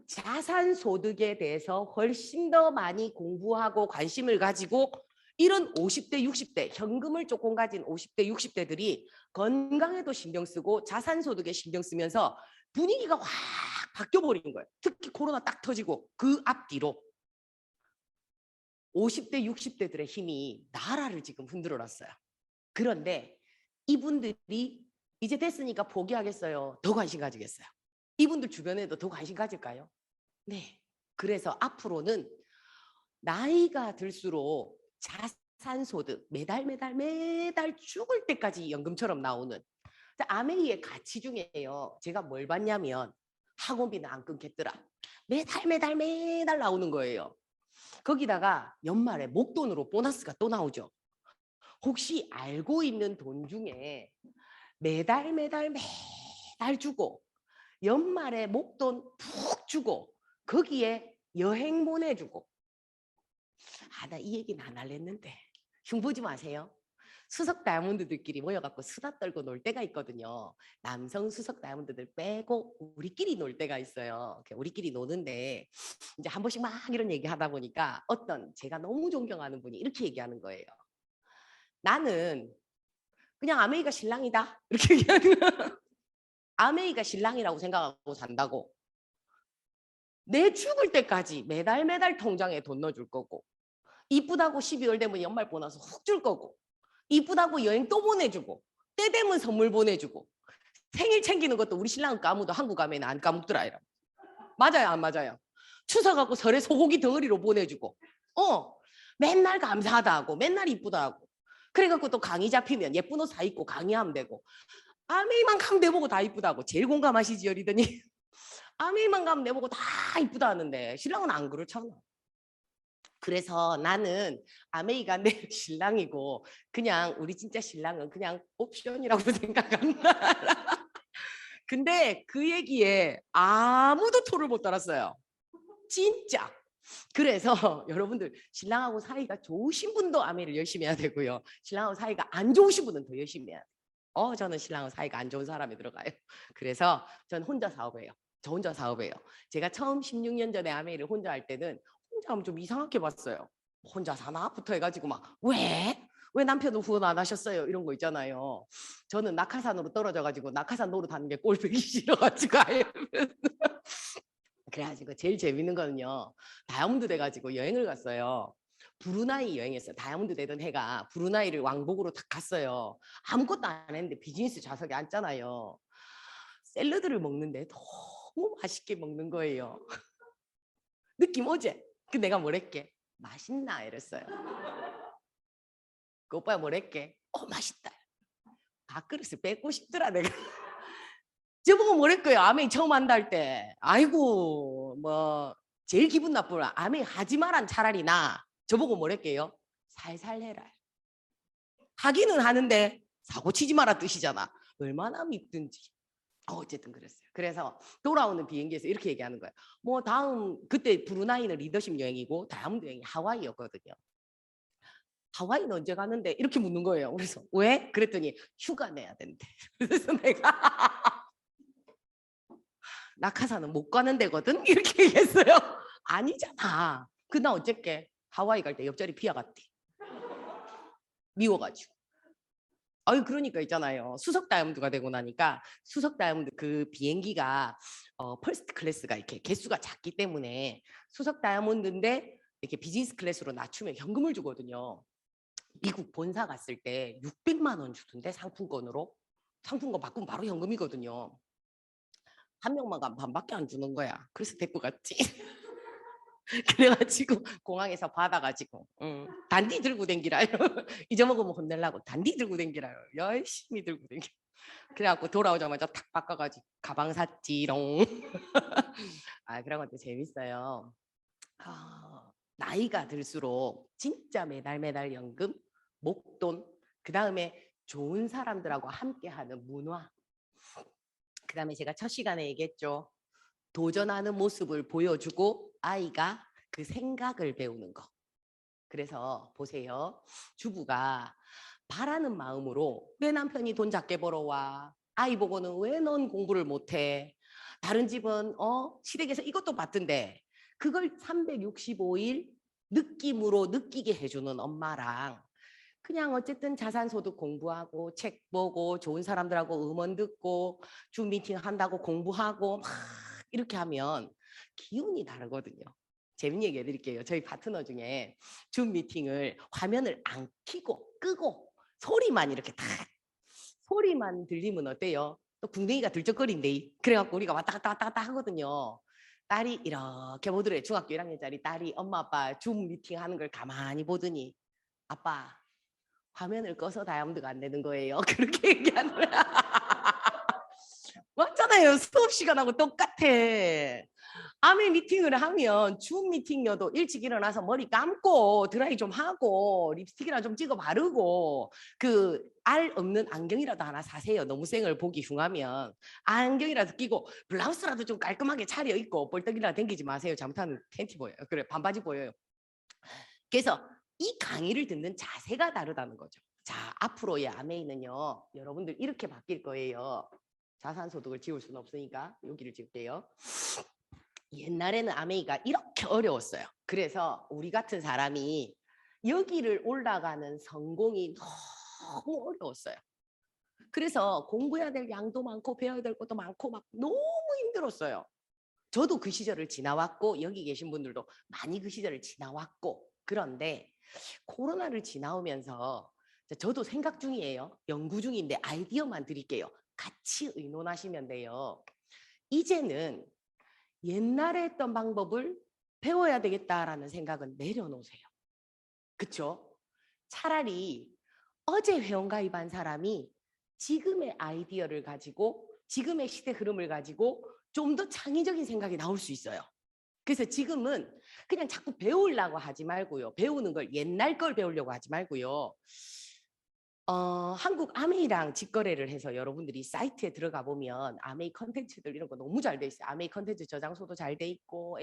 자산 소득에 대해서 훨씬 더 많이 공부하고 관심을 가지고 이런 50대, 60대, 현금을 조금 가진 50대, 60대들이 건강에도 신경 쓰고 자산 소득에 신경 쓰면서 분위기가 확 바뀌어 버린 거예요. 특히 코로나 딱 터지고 그 앞뒤로 50대, 60대들의 힘이 나라를 지금 흔들어 놨어요. 그런데 이분들이 이제 됐으니까 포기하겠어요? 더 관심 가지겠어요? 이분들 주변에도 더 관심 가질까요? 네. 그래서 앞으로는 나이가 들수록 자산소득 매달 죽을 때까지 연금처럼 나오는 아메이의 가치 중에요. 제가 뭘 봤냐면 학원비는 안 끊겠더라. 매달 나오는 거예요. 거기다가 연말에 목돈으로 보너스가 또 나오죠. 혹시 알고 있는 돈 중에 매달 주고 연말에 목돈 푹 주고 거기에 여행 보내주고 나 이 얘기는 안 할랬는데 흉보지 마세요. 수석 다이아몬드들끼리 모여갖고 수다 떨고 놀 때가 있거든요. 남성 수석 다이아몬드들 빼고 우리끼리 놀 때가 있어요. 우리끼리 노는데 이제 한 번씩 막 이런 얘기 하다 보니까 어떤 제가 너무 존경하는 분이 이렇게 얘기하는 거예요. 나는 그냥 아메이가 신랑이다 이렇게 얘기하는 거예요. 아메이가 신랑이라고 생각하고 산다고. 내 죽을 때까지 매달 통장에 돈 넣어줄 거고 이쁘다고 12월 되면 연말 보너스 훅 줄 거고 이쁘다고 여행 또 보내주고 때 되면 선물 보내주고 생일 챙기는 것도 우리 신랑은 까무도 한국 가면 안 까먹더라. 이러. 맞아요 안 맞아요? 추석하고 설에 소고기 덩어리로 보내주고 맨날 감사하다 하고 맨날 이쁘다 하고 그래갖고 또 강의 잡히면 예쁜 옷 사 입고 강의하면 되고 아메이만 가면 내보고 다 이쁘다고 제일 공감하시지요 리더니 아메이만 가면 내보고 다 이쁘다 하는데 신랑은 안 그렇잖아. 그래서 나는 아메이가 내 신랑이고 그냥 우리 진짜 신랑은 그냥 옵션이라고 생각한다. 근데 그 얘기에 아무도 토를 못 달았어요. 진짜. 그래서 여러분들 신랑하고 사이가 좋으신 분도 아메이를 열심히 해야 되고요. 신랑하고 사이가 안 좋으신 분은 더 열심히 해야 돼요. 저는 신랑하고 사이가 안 좋은 사람이 들어가요. 그래서 저는 혼자 사업해요. 저 혼자 사업해요. 제가 처음 16년 전에 아메이를 혼자 할 때는 혼자 하면 좀 이상하게 봤어요. 혼자 사나부터 해가지고 막 왜 남편은 후원 안 하셨어요? 이런 거 있잖아요. 저는 낙하산으로 떨어져가지고 낙하산 노릇하는 게 꼴보기 싫어가지고 아예 그래가지고 제일 재밌는 거는요. 다이아몬드 돼가지고 여행을 갔어요. 브루나이 여행했어요. 다이아몬드 되던 해가 브루나이를 왕복으로 딱 갔어요. 아무것도 안 했는데 비즈니스 좌석에 앉잖아요. 샐러드를 먹는데 너무 맛있게 먹는 거예요. 느낌 오지? 그 내가 뭐랬게? 맛있나 이랬어요. 그 오빠가 뭐랬게? 맛있다. 밥그릇을 뺏고 싶더라 내가. 저보고 뭐랬고요. 아메이 처음 한다 할 때. 아이고 뭐 제일 기분 나쁘라. 아메이 하지 마란 차라리 나. 저보고 뭐랬게요? 살살 해라. 하기는 하는데 사고 치지 마라 뜻이잖아. 얼마나 믿든지. 어쨌든 그랬어요. 그래서 돌아오는 비행기에서 이렇게 얘기하는 거예요. 뭐 다음 그때 브루나이는 리더십 여행이고 다음 여행이 하와이였거든요. 하와이는 언제 가는데? 이렇게 묻는 거예요. 그래서 왜? 그랬더니 휴가 내야 된대. 그래서 내가 낙하산은 못 가는 데거든? 이렇게 얘기했어요. 아니잖아. 그나 어쨌게 하와이 갈 때 옆자리 피아 갔대. 미워가지고. 아유 그러니까 있잖아요. 수석 다이아몬드가 되고 나니까 수석 다이아몬드 그 비행기가 퍼스트 클래스가 이렇게 개수가 작기 때문에 수석 다이아몬드인데 이렇게 비즈니스 클래스로 낮추면 현금을 주거든요. 미국 본사 갔을 때 600만 원 주던데 상품권으로. 상품권 바꾸면 바로 현금이거든요. 한 명만 가면 반밖에 안 주는 거야. 그래서 데리고 갔지. 그래가지고 공항에서 받아가지고 단디 들고 댕기라. 잊어먹으면 혼내려고 단디 들고 댕기라. 열심히 들고 댕기. 그래갖고 돌아오자마자 탁 바꿔가지고 가방 샀지롱. 아 그런 것도 재밌어요. 나이가 들수록 진짜 매달 매달 연금, 목돈, 그 다음에 좋은 사람들하고 함께하는 문화. 그 다음에 제가 첫 시간에 얘기했죠. 도전하는 모습을 보여주고 아이가 그 생각을 배우는 거. 그래서 보세요. 주부가 바라는 마음으로 왜 남편이 돈 작게 벌어와? 아이 보고는 왜 넌 공부를 못해? 다른 집은 시댁에서 이것도 받던데 그걸 365일 느낌으로 느끼게 해주는 엄마랑 그냥 어쨌든 자산소득 공부하고 책 보고 좋은 사람들하고 음원 듣고 줌 미팅 한다고 공부하고 막 이렇게 하면 기운이 다르거든요. 재밌는 얘기 해드릴게요. 저희 파트너 중에 줌 미팅을 화면을 안 켜고 끄고 소리만 이렇게 다 소리만 들리면 어때요? 또 궁뎅이가 들쩍거린대. 그래갖고 우리가 왔다 갔다 왔다 갔다 하거든요. 딸이 이렇게 보더래. 중학교 1학년짜리 딸이 엄마 아빠 줌 미팅 하는 걸 가만히 보더니 아빠 화면을 꺼서 다이아몬드가 안 되는 거예요. 그렇게 얘기하더라. 맞잖아요. 수업 시간하고 똑같아. 아메 미팅을 하면 줌 미팅여도 일찍 일어나서 머리 감고 드라이 좀 하고 립스틱이나 좀 찍어 바르고 그 알 없는 안경이라도 하나 사세요. 너무 생을 보기 흉하면 안경이라도 끼고 블라우스라도 좀 깔끔하게 차려 입고 볼떡이나 댕기지 마세요. 잘못하면 팬티 보여요. 그래 반바지 보여요. 그래서 이 강의를 듣는 자세가 다르다는 거죠. 자 앞으로의 아메이는요. 여러분들 이렇게 바뀔 거예요. 자산소득을 지울 수는 없으니까 여기를 지울게요. 옛날에는 아메이가 이렇게 어려웠어요. 그래서 우리 같은 사람이 여기를 올라가는 성공이 너무 어려웠어요. 그래서 공부해야 될 양도 많고 배워야 될 것도 많고 막 너무 힘들었어요. 저도 그 시절을 지나왔고 여기 계신 분들도 많이 그 시절을 지나왔고 그런데 코로나를 지나오면서 저도 생각 중이에요. 연구 중인데 아이디어만 드릴게요. 같이 의논하시면 돼요. 이제는 옛날에 했던 방법을 배워야 되겠다라는 생각은 내려놓으세요. 그렇죠? 차라리 어제 회원가입한 사람이 지금의 아이디어를 가지고 지금의 시대 흐름을 가지고 좀 더 창의적인 생각이 나올 수 있어요. 그래서 지금은 그냥 자꾸 배우려고 하지 말고요. 배우는 걸 옛날 걸 배우려고 하지 말고요. 한국 아메이랑 직거래를 해서 여러분들이 사이트에 들어가 보면 아메이 컨텐츠들 이런 거 너무 잘 돼 있어요. 아메이 컨텐츠 저장소도 잘 돼 있고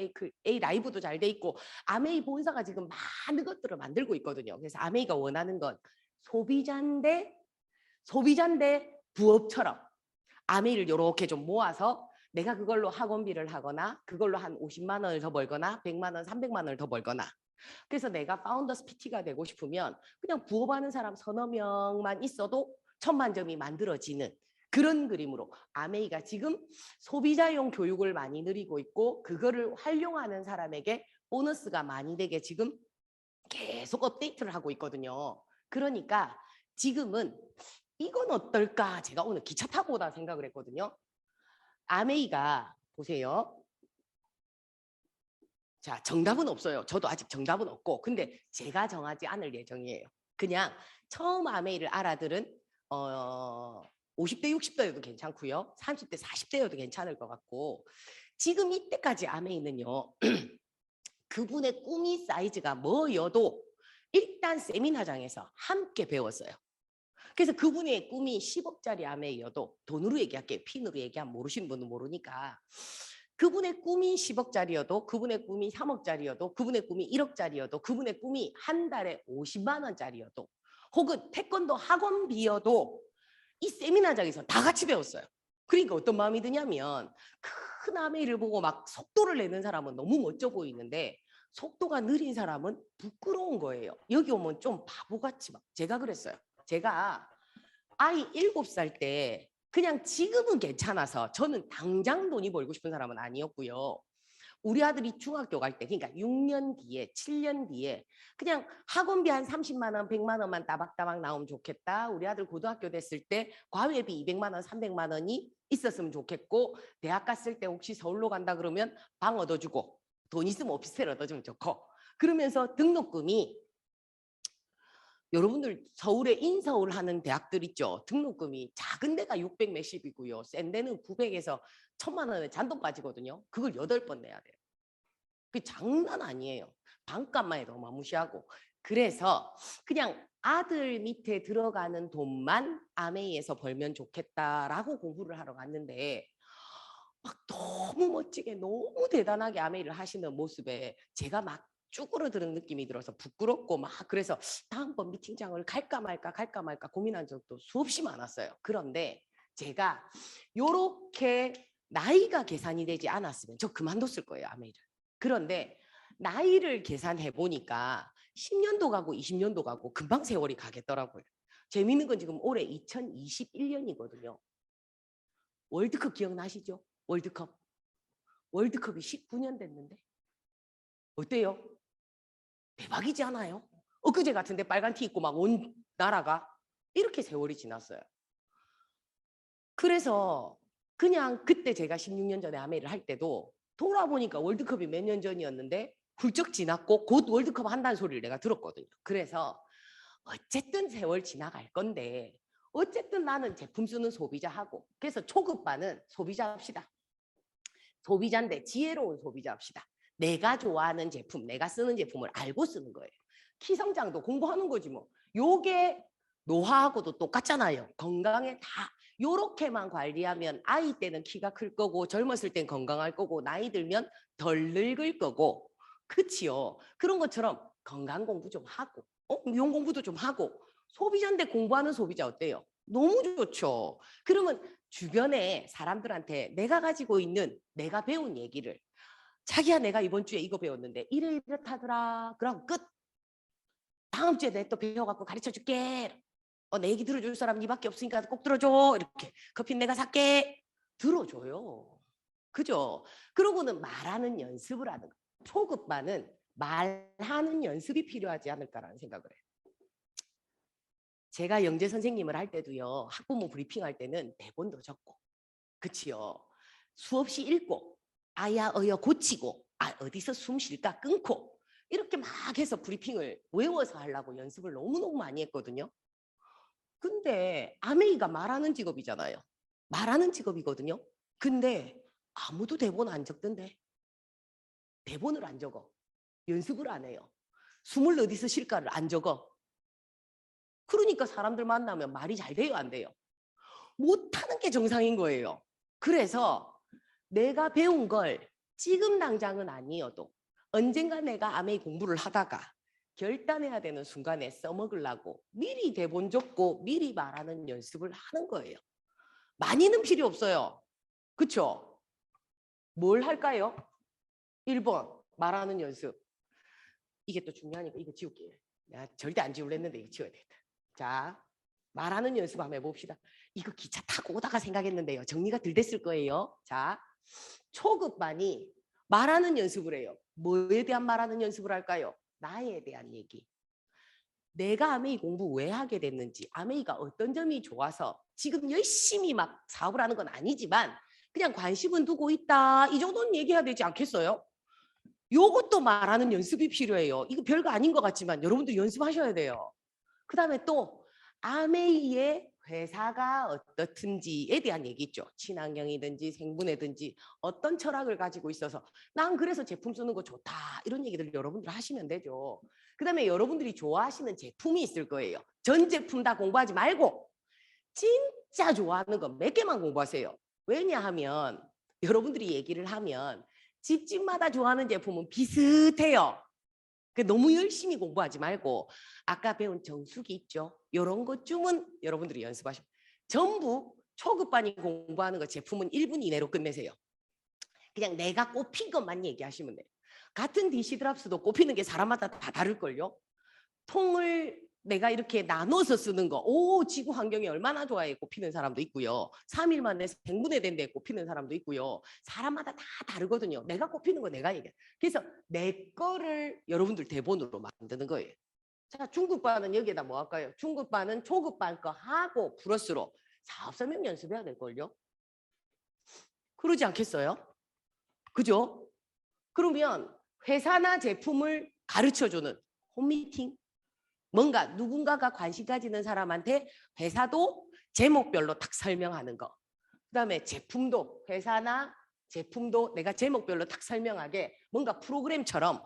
A 라이브도 잘 돼 있고 아메이 본사가 지금 많은 것들을 만들고 있거든요. 그래서 아메이가 원하는 건 소비자인데 부업처럼 아메이를 이렇게 좀 모아서 내가 그걸로 학원비를 하거나 그걸로 한 50만 원을 더 벌거나 100만 원, 300만 원을 더 벌거나. 그래서 내가 파운더스 PT가 되고 싶으면 그냥 부업하는 사람 서너 명만 있어도 1000만 점이 만들어지는 그런 그림으로 아메이가 지금 소비자용 교육을 많이 누리고 있고 그거를 활용하는 사람에게 보너스가 많이 되게 지금 계속 업데이트를 하고 있거든요. 그러니까 지금은 이건 어떨까? 제가 오늘 기차 타고 오다 생각을 했거든요. 아메이가 보세요. 자, 정답은 없어요. 저도 아직 정답은 없고 근데 제가 정하지 않을 예정이에요. 그냥 처음 아메이를 알아들은 50대 60대여도 괜찮고요. 30대 40대여도 괜찮을 것 같고 지금 이때까지 아메이는요. 그분의 꿈이 사이즈가 뭐여도 일단 세미나장에서 함께 배웠어요. 그래서 그분의 꿈이 10억짜리 아메이여도 돈으로 얘기할게요. 핀으로 얘기하면 모르시는 분은 모르니까. 그분의 꿈이 10억짜리여도 그분의 꿈이 3억짜리여도 그분의 꿈이 1억짜리여도 그분의 꿈이 한 달에 50만 원짜리여도 혹은 태권도 학원비여도 이 세미나장에서 다 같이 배웠어요. 그러니까 어떤 마음이 드냐면 큰 아메이를 보고 막 속도를 내는 사람은 너무 멋져 보이는데 속도가 느린 사람은 부끄러운 거예요. 여기 오면 좀 바보같이 막 제가 그랬어요. 제가 아이 7살 때 그냥 지금은 괜찮아서 저는 당장 돈이 벌고 싶은 사람은 아니었고요. 우리 아들이 중학교 갈 때 그러니까 6년 뒤에 7년 뒤에 그냥 학원비 한 30만 원 100만 원만 따박따박 나오면 좋겠다. 우리 아들 고등학교 됐을 때 과외비 200만 원 300만 원이 있었으면 좋겠고 대학 갔을 때 혹시 서울로 간다 그러면 방 얻어주고 돈 있으면 오피스텔 얻어주면 좋고 그러면서 등록금이 여러분들 서울에 인서울 하는 대학들 있죠. 등록금이 작은 데가 600 몇십이고요. 센 데는 900에서 1000만 원에 잔돈 빠지거든요. 그걸 8번 내야 돼요. 그 장난 아니에요. 반값만 해도 어마무시하고. 그래서 그냥 아들 밑에 들어가는 돈만 아메이에서 벌면 좋겠다라고 공부를 하러 갔는데 막 너무 멋지게 너무 대단하게 아메이를 하시는 모습에 제가 막 쭈그러드는 느낌이 들어서 부끄럽고 막 그래서 다음번 미팅장을 갈까 말까 고민한 적도 수없이 많았어요. 그런데 제가 요렇게 나이가 계산이 되지 않았으면 저 그만뒀을 거예요, 아메이를. 그런데 나이를 계산해 보니까 10년도 가고 20년도 가고 금방 세월이 가겠더라고요. 재밌는 건 지금 올해 2021년이거든요. 월드컵 기억나시죠? 월드컵. 월드컵이 19년 됐는데 어때요? 대박이지 않아요? 엊그제 같은데 빨간 티 입고 막 온 나라가 이렇게 세월이 지났어요. 그래서 그냥 그때 제가 16년 전에 아메이를 할 때도 돌아보니까 월드컵이 몇 년 전이었는데 훌쩍 지났고 곧 월드컵 한다는 소리를 내가 들었거든요. 그래서 어쨌든 세월 지나갈 건데 어쨌든 나는 제품 쓰는 소비자하고 그래서 초급반은 소비자 합시다. 소비자인데 지혜로운 소비자 합시다. 내가 좋아하는 제품, 내가 쓰는 제품을 알고 쓰는 거예요. 키 성장도 공부하는 거지 뭐. 요게 노화하고도 똑같잖아요. 건강에 다 요렇게만 관리하면 아이 때는 키가 클 거고 젊었을 땐 건강할 거고 나이 들면 덜 늙을 거고 그치요. 그런 것처럼 건강 공부 좀 하고 미용 공부도 좀 하고 소비자인데 공부하는 소비자 어때요? 너무 좋죠. 그러면 주변에 사람들한테 내가 가지고 있는 내가 배운 얘기를 자기야 내가 이번 주에 이거 배웠는데 이렇다더라 그럼 끝. 다음 주에 내 또 배워갖고 가르쳐 줄게. 내 얘기 들어줄 사람 니밖에 없으니까 꼭 들어줘. 이렇게 커피 내가 살게. 들어줘요. 그죠? 그러고는 말하는 연습을 하는 거. 초급반은 말하는 연습이 필요하지 않을까라는 생각을 해요. 제가 영재 선생님을 할 때도요. 학부모 브리핑 할 때는 대본도 적고 그치요. 수없이 읽고 아야 어여 고치고 어디서 숨 쉴까 끊고 이렇게 막 해서 브리핑을 외워서 하려고 연습을 너무너무 많이 했거든요. 근데 아메이가 말하는 직업이잖아요. 말하는 직업이거든요. 근데 아무도 대본 안 적던데. 대본을 안 적어. 연습을 안 해요. 숨을 어디서 쉴까를 안 적어. 그러니까 사람들 만나면 말이 잘 돼요, 안 돼요? 못하는 게 정상인 거예요. 그래서 내가 배운 걸 지금 당장은 아니어도 언젠가 내가 아메이 공부를 하다가 결단해야 되는 순간에 써먹으려고 미리 대본 적고 미리 말하는 연습을 하는 거예요. 많이는 필요 없어요. 그렇죠? 뭘 할까요? 1번 말하는 연습. 이게 또 중요하니까 이거 지울게요. 내가 절대 안 지우려 했는데 이거 지워야 되겠다. 자, 말하는 연습 한번 해봅시다. 이거 기차 타고 오다가 생각했는데요. 정리가 덜 됐을 거예요. 자, 초급반이 말하는 연습을 해요. 뭐에 대한 말하는 연습을 할까요? 나에 대한 얘기. 내가 아메이 공부 왜 하게 됐는지, 아메이가 어떤 점이 좋아서 지금 열심히 막 사업을 하는 건 아니지만 그냥 관심은 두고 있다. 이 정도는 얘기해야 되지 않겠어요? 요것도 말하는 연습이 필요해요. 이거 별거 아닌 것 같지만 여러분들 연습하셔야 돼요. 그 다음에 또 아메이의 회사가 어떻든지에 대한 얘기 있죠. 친환경이든지 생분해든지 어떤 철학을 가지고 있어서 난 그래서 제품 쓰는 거 좋다. 이런 얘기들 여러분들 하시면 되죠. 그 다음에 여러분들이 좋아하시는 제품이 있을 거예요. 전 제품 다 공부하지 말고 진짜 좋아하는 거 몇 개만 공부하세요. 왜냐하면 여러분들이 얘기를 하면 집집마다 좋아하는 제품은 비슷해요. 너무 열심히 공부하지 말고 아까 배운 정수기 있죠. 이런 것쯤은 여러분들이 연습하시면 전부 초급반이 공부하는 거 제품은 1분 이내로 끝내세요. 그냥 내가 꼽힌 것만 얘기하시면 돼요. 같은 DC 드랍스도 꼽히는 게 사람마다 다 다를걸요. 통을 내가 이렇게 나눠서 쓰는 거, 오, 지구 환경이 얼마나 좋아해 꼽히는 사람도 있고요. 3일 만에 생분해된 데 꼽히는 사람도 있고요. 사람마다 다 다르거든요. 내가 꼽히는 거 내가 얘기해. 그래서 내 거를 여러분들 대본으로 만드는 거예요. 자, 중급반은 여기에다 뭐 할까요? 중급반은 초급반 거 하고 플러스로 사업 설명 연습해야 될걸요. 그러지 않겠어요? 그죠? 그러면 회사나 제품을 가르쳐주는 홈미팅, 뭔가 누군가가 관심 가지는 사람한테 회사도 제목별로 딱 설명하는 거. 그다음에 제품도 회사나 제품도 내가 제목별로 딱 설명하게 뭔가 프로그램처럼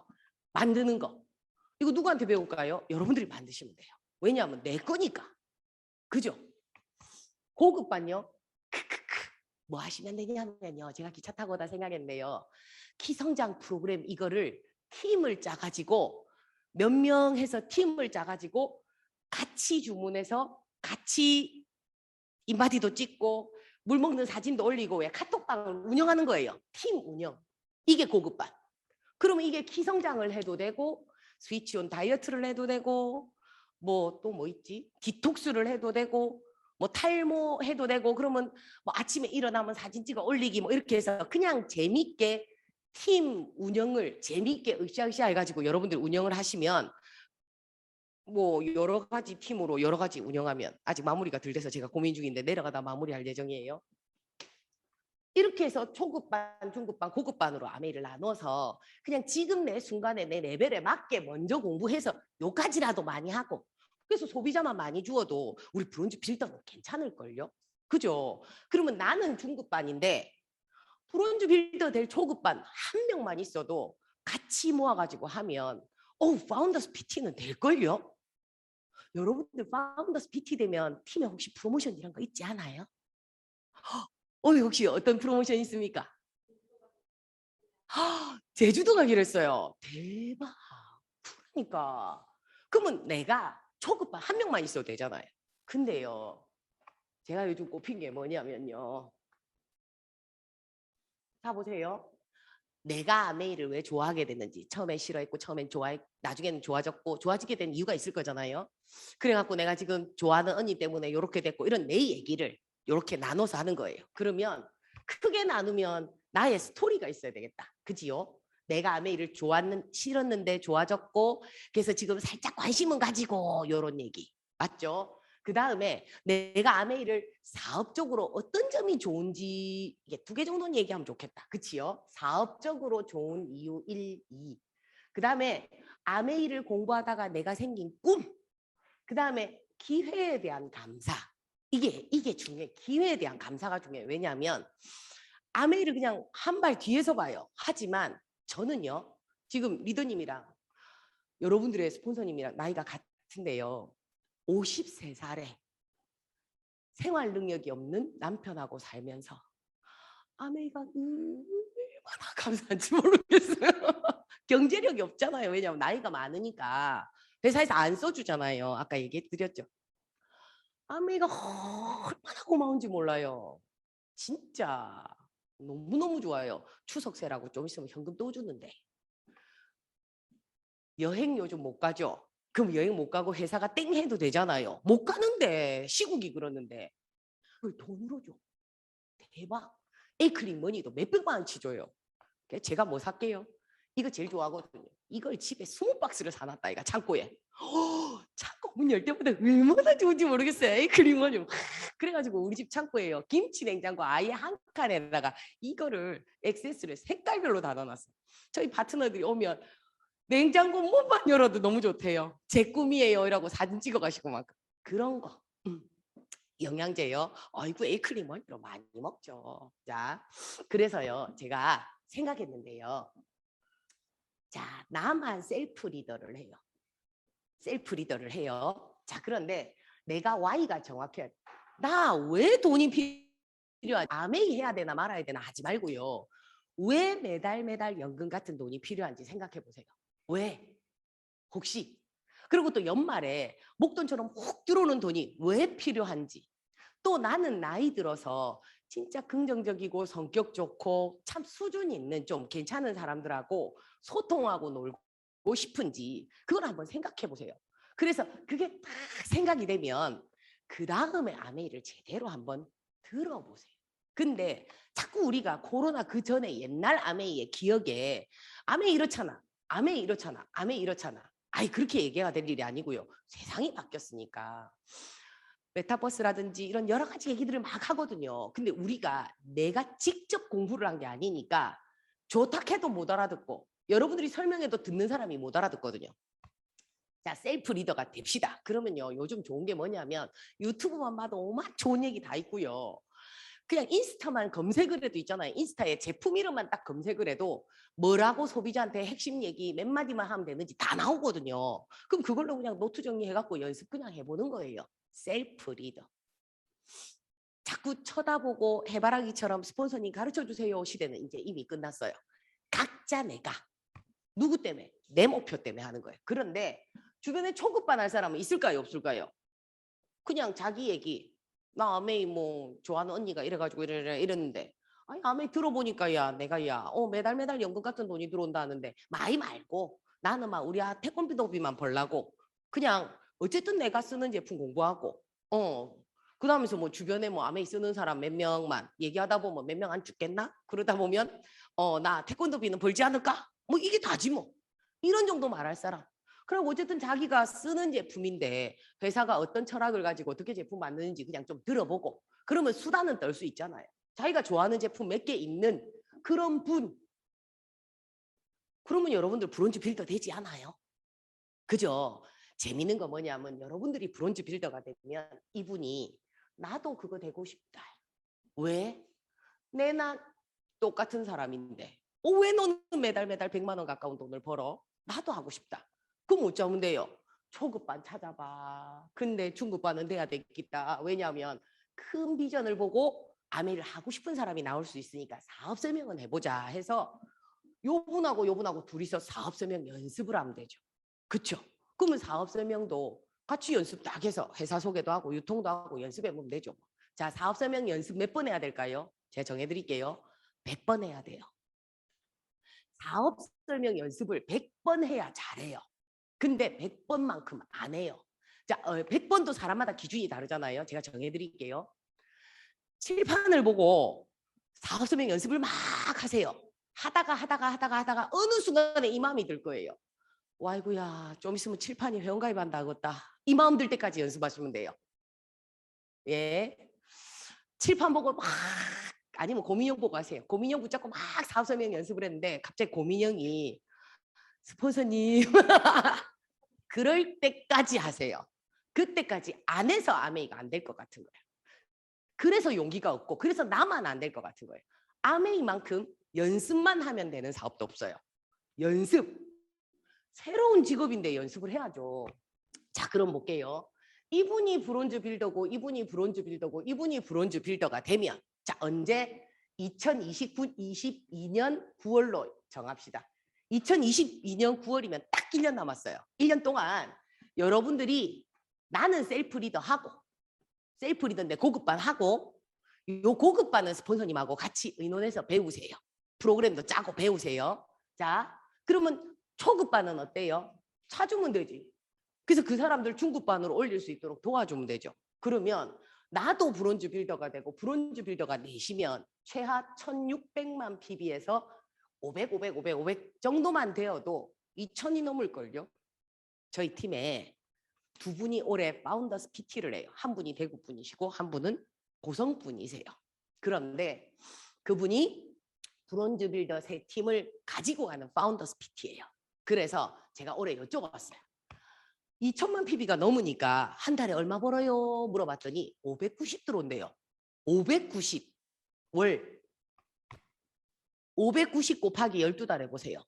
만드는 거. 이거 누구한테 배울까요? 여러분들이 만드시면 돼요. 왜냐하면 내 거니까. 그죠? 고급반요. 뭐 하시면 되냐면요. 제가 기차 타고 오다 생각했네요. 키성장 프로그램 이거를 팀을 짜가지고 몇 명 해서 팀을 짜가지고 같이 주문해서 같이 인바디도 찍고 물 먹는 사진도 올리고 왜 카톡방을 운영하는 거예요. 팀 운영. 이게 고급반. 그러면 이게 키성장을 해도 되고 스위치온 다이어트를 해도 되고 뭐 또 뭐 있지? 디톡스를 해도 되고 뭐 탈모 해도 되고 그러면 뭐 아침에 일어나면 사진 찍어 올리기 뭐 이렇게 해서 그냥 재밌게 팀 운영을 재밌게 으쌰으쌰 해가지고 여러분들 운영을 하시면 뭐 여러 가지 팀으로 여러 가지 운영하면 아직 마무리가 덜 돼서 제가 고민 중인데 내려가다 마무리할 예정이에요. 이렇게 해서 초급반, 중급반, 고급반으로 아메이를 나눠서 그냥 지금 내 순간에 내 레벨에 맞게 먼저 공부해서 요까지라도 많이 하고 그래서 소비자만 많이 주어도 우리 브론즈 빌더는 괜찮을걸요? 그죠? 그러면 나는 중급반인데 브론즈 빌더 될 초급반 한 명만 있어도 같이 모아가지고 하면 파운더스 PT는 될걸요? 여러분들 파운더스 PT 되면 팀에 혹시 프로모션 이런 거 있지 않아요? 혹시 어떤 프로모션 있습니까? 제주도 가기로 했어요. 대박. 그러니까. 그러면 내가 초급반 한 명만 있어도 되잖아요. 근데요. 제가 요즘 꼽힌 게 뭐냐면요. 자 보세요. 내가 아메이를 왜 좋아하게 됐는지 처음에 싫어했고 처음엔 좋아했고 나중에는 좋아졌고 좋아지게 된 이유가 있을 거잖아요. 그래갖고 내가 지금 좋아하는 언니 때문에 이렇게 됐고 이런 내 얘기를 이렇게 나눠서 하는 거예요. 그러면 크게 나누면 나의 스토리가 있어야 되겠다. 그지요? 내가 아메이를 싫었는데 좋아졌고 그래서 지금 살짝 관심은 가지고 이런 얘기. 맞죠? 그 다음에 내가 아메이를 사업적으로 어떤 점이 좋은지 이게 2개 정도는 얘기하면 좋겠다. 그치요? 사업적으로 좋은 이유 1, 2. 그 다음에 아메이를 공부하다가 내가 생긴 꿈. 그 다음에 기회에 대한 감사. 이게 중요해. 기회에 대한 감사가 중요해. 왜냐하면 아메이를 그냥 한 발 뒤에서 봐요. 하지만 저는요. 지금 리더님이랑 여러분들의 스폰서님이랑 나이가 같은데요. 53살에 생활 능력이 없는 남편하고 살면서 아메이가 얼마나 감사한지 모르겠어요. 경제력이 없잖아요. 왜냐하면 나이가 많으니까 회사에서 안 써주잖아요. 아까 얘기 드렸죠. 아메이가 얼마나 고마운지 몰라요. 진짜. 너무너무 좋아요. 추석세라고 좀 있으면 현금 또 주는데. 여행 요즘 못 가죠? 그럼 여행 못 가고 회사가 땡 해도 되잖아요. 못 가는데 시국이 그러는데 그걸 돈으로 줘. 대박. 에이클린 머니도 몇백만 원치 줘요. 제가 뭐 살게요? 이거 제일 좋아하거든요. 이걸 집에 20박스를 사놨다 이가 창고에. 창고 문 열 때마다 얼마나 좋은지 모르겠어요. 에이클린 머니. 그래가지고 우리 집 창고에요. 김치 냉장고 아예 한 칸에다가 이거를 XS를 색깔별로 다 넣어놨어요. 저희 파트너들이 오면 냉장고 문만 열어도 너무 좋대요. 제 꿈이에요 이라고 사진 찍어 가시고 막 그런 거. 영양제요. 아이고 에이클린 머니로 많이 먹죠. 자, 그래서요 제가 생각했는데요. 자, 나만 셀프 리더를 해요. 셀프 리더를 해요. 자, 그런데 내가 Y가 정확해야 돼. 나 왜 돈이 필요하지? 아메이 해야 되나 말아야 되나 하지 말고요. 왜 매달 연금 같은 돈이 필요한지 생각해 보세요. 왜? 혹시? 그리고 또 연말에 목돈처럼 훅 들어오는 돈이 왜 필요한지. 또 나는 나이 들어서 진짜 긍정적이고 성격 좋고 참 수준 있는 좀 괜찮은 사람들하고 소통하고 놀고 싶은지 그걸 한번 생각해 보세요. 그래서 그게 딱 생각이 되면 그 다음에 아메이를 제대로 한번 들어보세요. 근데 자꾸 우리가 코로나 그 전에 옛날 아메이의 기억에 아메이 이렇잖아. 아메이 이렇잖아. 아메이 이렇잖아. 아이 그렇게 얘기가 될 일이 아니고요. 세상이 바뀌었으니까. 메타버스라든지 이런 여러 가지 얘기들을 막 하거든요. 근데 우리가 내가 직접 공부를 한 게 아니니까 좋다 해도 못 알아듣고 여러분들이 설명해도 듣는 사람이 못 알아듣거든요. 자, 셀프 리더가 됩시다. 그러면요. 요즘 좋은 게 뭐냐면 유튜브만 봐도 오만 좋은 얘기 다 있고요. 그냥 인스타만 검색을 해도 있잖아요. 인스타에 제품 이름만 딱 검색을 해도 뭐라고 소비자한테 핵심 얘기 몇 마디만 하면 되는지 다 나오거든요. 그럼 그걸로 그냥 노트 정리해갖고 연습 그냥 해보는 거예요. 셀프 리더. 자꾸 쳐다보고 해바라기처럼 스폰서님 가르쳐주세요 시대는 이제 이미 끝났어요. 각자 내가 누구 때문에? 내 목표 때문에 하는 거예요. 그런데 주변에 초급반 할 사람은 있을까요? 없을까요? 그냥 자기 얘기. 나 아메이 뭐 좋아하는 언니가 이래가지고 이랬는데 아니 아메이 들어보니까 야 내가 매달 연금 같은 돈이 들어온다는데 많이 말고 나는 막 우리 태권도비만 벌라고 그냥 어쨌든 내가 쓰는 제품 공부하고 그 다음에서 뭐 주변에 뭐 아메이 쓰는 사람 몇 명만 얘기하다 보면 몇 명 안 죽겠나? 그러다 보면 나 태권도비는 벌지 않을까? 뭐 이게 다지 뭐 이런 정도 말할 사람. 그럼 어쨌든 자기가 쓰는 제품인데 회사가 어떤 철학을 가지고 어떻게 제품 만드는지 그냥 좀 들어보고 그러면 수다는 떨 수 있잖아요. 자기가 좋아하는 제품 몇 개 있는 그런 분. 그러면 여러분들 브론즈 빌더 되지 않아요? 그죠? 재밌는 거 뭐냐면 여러분들이 브론즈 빌더가 되면 이분이 나도 그거 되고 싶다. 왜? 내나 똑같은 사람인데 왜 너는 매달 100만 원 가까운 돈을 벌어? 나도 하고 싶다. 그럼 어쩌면 돼요? 초급반 찾아봐. 근데 중급반은 돼야 되겠다. 왜냐하면 큰 비전을 보고 아메이를 하고 싶은 사람이 나올 수 있으니까 사업 설명은 해보자 해서 요분하고 둘이서 사업 설명 연습을 하면 되죠. 그렇죠? 그러면 사업 설명도 같이 연습 딱 해서 회사 소개도 하고 유통도 하고 연습해보면 되죠. 자, 사업 설명 연습 몇 번 해야 될까요? 제가 정해드릴게요. 100번 해야 돼요. 사업 설명 연습을 100번 해야 잘해요. 근데 100번만큼 안 해요. 자, 100번도 사람마다 기준이 다르잖아요. 제가 정해드릴게요. 칠판을 보고 사업 설명 연습을 막 하세요. 하다가 어느 순간에 이 마음이 들 거예요. 와이구야, 좀 있으면 칠판이 회원가입한다겠다. 이 마음 들 때까지 연습하시면 돼요. 예, 칠판 보고 막 아니면 고민형 보고 하세요. 고민형 붙잡고 막 사업 설명 연습을 했는데 갑자기 고민형이 스폰서님 그럴 때까지 하세요. 그때까지 안 해서 아메이가 안 될 것 같은 거예요. 그래서 용기가 없고 그래서 나만 안 될 것 같은 거예요. 아메이만큼 연습만 하면 되는 사업도 없어요. 연습. 새로운 직업인데 연습을 해야죠. 자, 그럼 볼게요. 이분이 브론즈 빌더고 이분이 브론즈 빌더고 이분이 브론즈 빌더가 되면 자, 언제? 2022년 9월로 정합시다. 2022년 9월이면 딱 1년 남았어요. 1년 동안 여러분들이 나는 셀프 리더 하고 셀프 리더인데 고급반 하고 요 고급반은 스폰서님하고 같이 의논해서 배우세요. 프로그램도 짜고 배우세요. 자, 그러면 초급반은 어때요? 사주면 되지. 그래서 그 사람들 중급반으로 올릴 수 있도록 도와주면 되죠. 그러면 나도 브론즈 빌더가 되고 브론즈 빌더가 내시면 최하 1600만 PB에서 500, 500, 500, 500 정도만 되어도 2000이 넘을걸요. 저희 팀에 두 분이 올해 파운더스 PT를 해요. 한 분이 대구 분이시고 한 분은 고성 분이세요. 그런데 그분이 브론즈 빌더 세 팀을 가지고 가는 파운더스 PT예요. 그래서 제가 올해 여쭤봤어요. 2천만 PB가 넘으니까 한 달에 얼마 벌어요? 물어봤더니 590 들어온대요. 590 월 590 곱하기 12달 해보세요.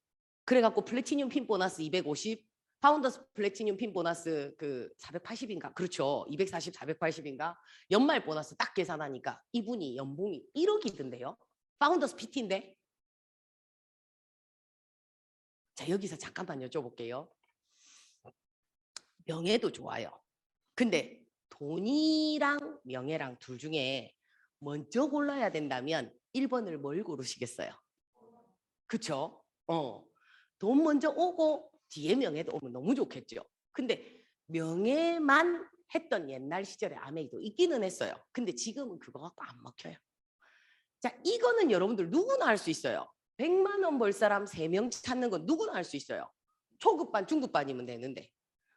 그래갖고 플래티늄 핀 보너스 250, 파운더스 플래티늄 핀 보너스 그 480인가? 그렇죠. 240, 480인가? 연말 보너스 딱 계산하니까 이분이 연봉이 1억이던데요. 파운더스 PT인데. 자, 여기서 잠깐만 여쭤볼게요. 명예도 좋아요. 근데 돈이랑 명예랑 둘 중에 먼저 골라야 된다면 1번을 뭘 고르시겠어요? 그쵸? 돈 먼저 오고 뒤에 명예도 오면 너무 좋겠죠. 근데 명예만 했던 옛날 시절에 아메이도 있기는 했어요. 근데 지금은 그거 갖고 안 먹혀요. 자, 이거는 여러분들 누구나 할 수 있어요. 100만 원 벌 사람 3명 찾는 건 누구나 할 수 있어요. 초급반, 중급반이면 되는데.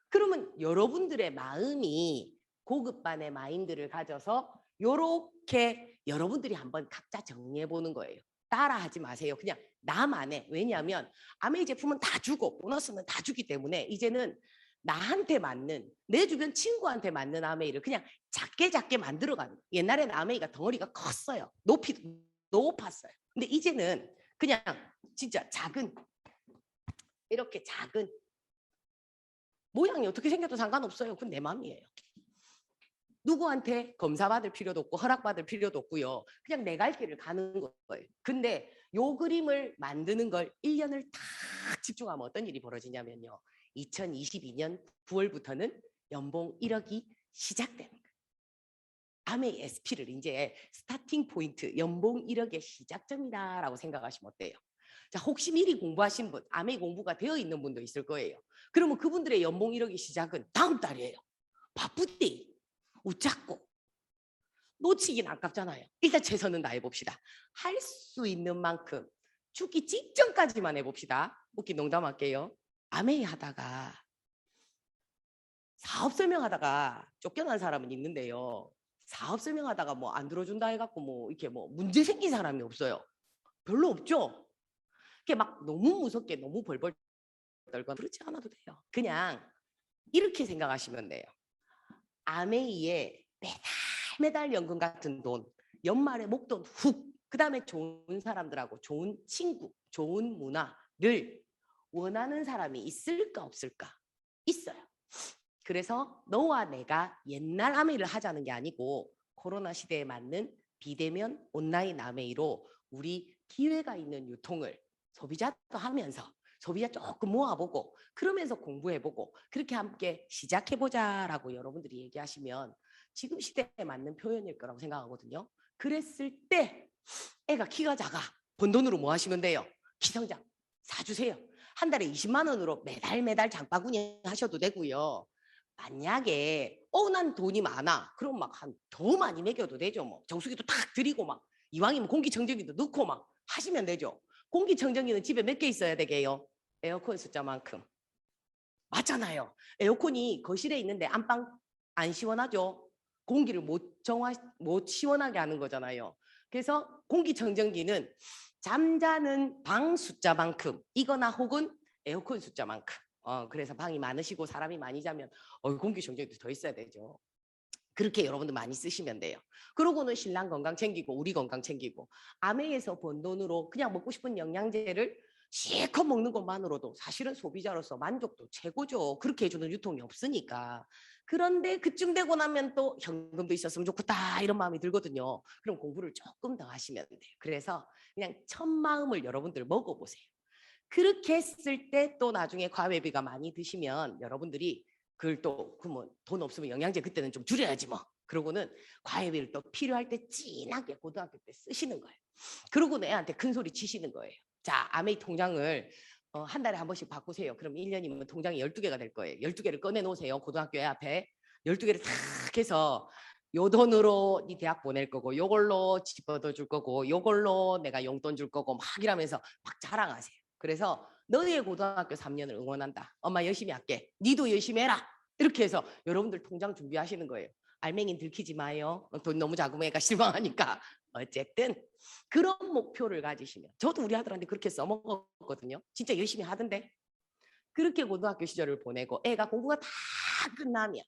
그러면 여러분들의 마음이 고급반의 마인드를 가져서 요렇게 여러분들이 한번 각자 정리해 보는 거예요. 따라하지 마세요. 그냥 나만의. 왜냐하면 아메이 제품은 다 주고 보너스는 다 주기 때문에 이제는 나한테 맞는, 내 주변 친구한테 맞는 아메이를 그냥 작게 만들어가는. 옛날에는 아메이가 덩어리가 컸어요. 높이도 높았어요. 근데 이제는 그냥 진짜 작은, 이렇게 작은, 모양이 어떻게 생겨도 상관없어요. 그건 내 마음이에요. 누구한테 검사받을 필요도 없고 허락받을 필요도 없고요. 그냥 내 갈 길을 가는 거예요. 근데 요 그림을 만드는 걸 1년을 탁 집중하면 어떤 일이 벌어지냐면요. 2022년 9월부터는 연봉 1억이 시작되는 거예요. 아메이 SP를 이제 스타팅 포인트, 연봉 1억의 시작점이다라고 생각하시면 어때요? 자, 혹시 미리 공부하신 분, 아메이 공부가 되어 있는 분도 있을 거예요. 그러면 그분들의 연봉 1억의 시작은 다음 달이에요. 바쁘디, 웃자고 놓치긴 아깝잖아요. 일단 최선은 다해봅시다. 할 수 있는 만큼 죽기 직전까지만 해봅시다. 웃긴 농담할게요. 아메이 하다가 사업 설명하다가 쫓겨난 사람은 있는데요. 사업 설명하다가 뭐 안 들어준다 해갖고 뭐 이렇게 뭐 문제 생긴 사람이 없어요. 별로 없죠. 이게 막 너무 무섭게 너무 벌벌 떨거나 그렇지 않아도 돼요. 그냥 이렇게 생각하시면 돼요. 아메이에 매달 연금 같은 돈, 연말에 목돈 훅, 그 다음에 좋은 사람들하고 좋은 친구, 좋은 문화를 원하는 사람이 있을까 없을까? 있어요. 그래서 너와 내가 옛날 아메이를 하자는 게 아니고 코로나 시대에 맞는 비대면 온라인 아메이로 우리 기회가 있는 유통을 소비자도 하면서 소비자 조금 모아보고 그러면서 공부해보고 그렇게 함께 시작해보자라고 여러분들이 얘기하시면 지금 시대에 맞는 표현일 거라고 생각하거든요. 그랬을 때 애가 키가 작아. 번 돈으로 뭐 하시면 돼요? 기성장 사주세요. 한 달에 20만 원으로 매달 장바구니 하셔도 되고요. 만약에 난 돈이 많아. 그럼 막 한 더 많이 매겨도 되죠. 뭐 정수기도 탁 드리고 막 이왕이면 공기청정기도 넣고 막 하시면 되죠. 공기청정기는 집에 몇 개 있어야 되게요? 에어컨 숫자만큼. 맞잖아요. 에어컨이 거실에 있는데 안방 안 시원하죠. 공기를 못 시원하게 하는 거잖아요. 그래서 공기청정기는 잠자는 방 숫자만큼 이거나 혹은 에어컨 숫자만큼. 그래서 방이 많으시고 사람이 많이 자면 공기청정기도 더 있어야 되죠. 그렇게 여러분들 많이 쓰시면 돼요. 그러고는 신랑 건강 챙기고 우리 건강 챙기고 아메에서 번 돈으로 그냥 먹고 싶은 영양제를 실컷 먹는 것만으로도 사실은 소비자로서 만족도 최고죠. 그렇게 해주는 유통이 없으니까. 그런데 그쯤 되고 나면 또 현금도 있었으면 좋겠다 이런 마음이 들거든요. 그럼 공부를 조금 더 하시면 돼요. 그래서 그냥 첫 마음을 여러분들 먹어보세요. 그렇게 했을 때 또 나중에 과외비가 많이 드시면 여러분들이 그걸 또 그러면 돈 없으면 영양제 그때는 좀 줄여야지 뭐 그러고는 과외비를 또 필요할 때 진하게 고등학교 때 쓰시는 거예요. 그러고 애한테 큰 소리 치시는 거예요. 자, 아메이 통장을 한 달에 한 번씩 바꾸세요. 그럼 1년이면 통장이 12개가 될 거예요. 12개를 꺼내 놓으세요. 고등학교 애 앞에. 12개를 탁 해서 요 돈으로 네 대학 보낼 거고 요걸로 집 얻어줄 거고 요걸로 내가 용돈 줄 거고 막 이러면서 막 자랑하세요. 그래서 너희의 고등학교 3년을 응원한다. 엄마 열심히 할게. 니도 열심히 해라. 이렇게 해서 여러분들 통장 준비하시는 거예요. 알맹이 들키지 마요. 돈 너무 작으면 애가 실망하니까. 어쨌든 그런 목표를 가지시면 저도 우리 아들한테 그렇게 써먹었거든요. 진짜 열심히 하던데 그렇게 고등학교 시절을 보내고 애가 공부가 다 끝나면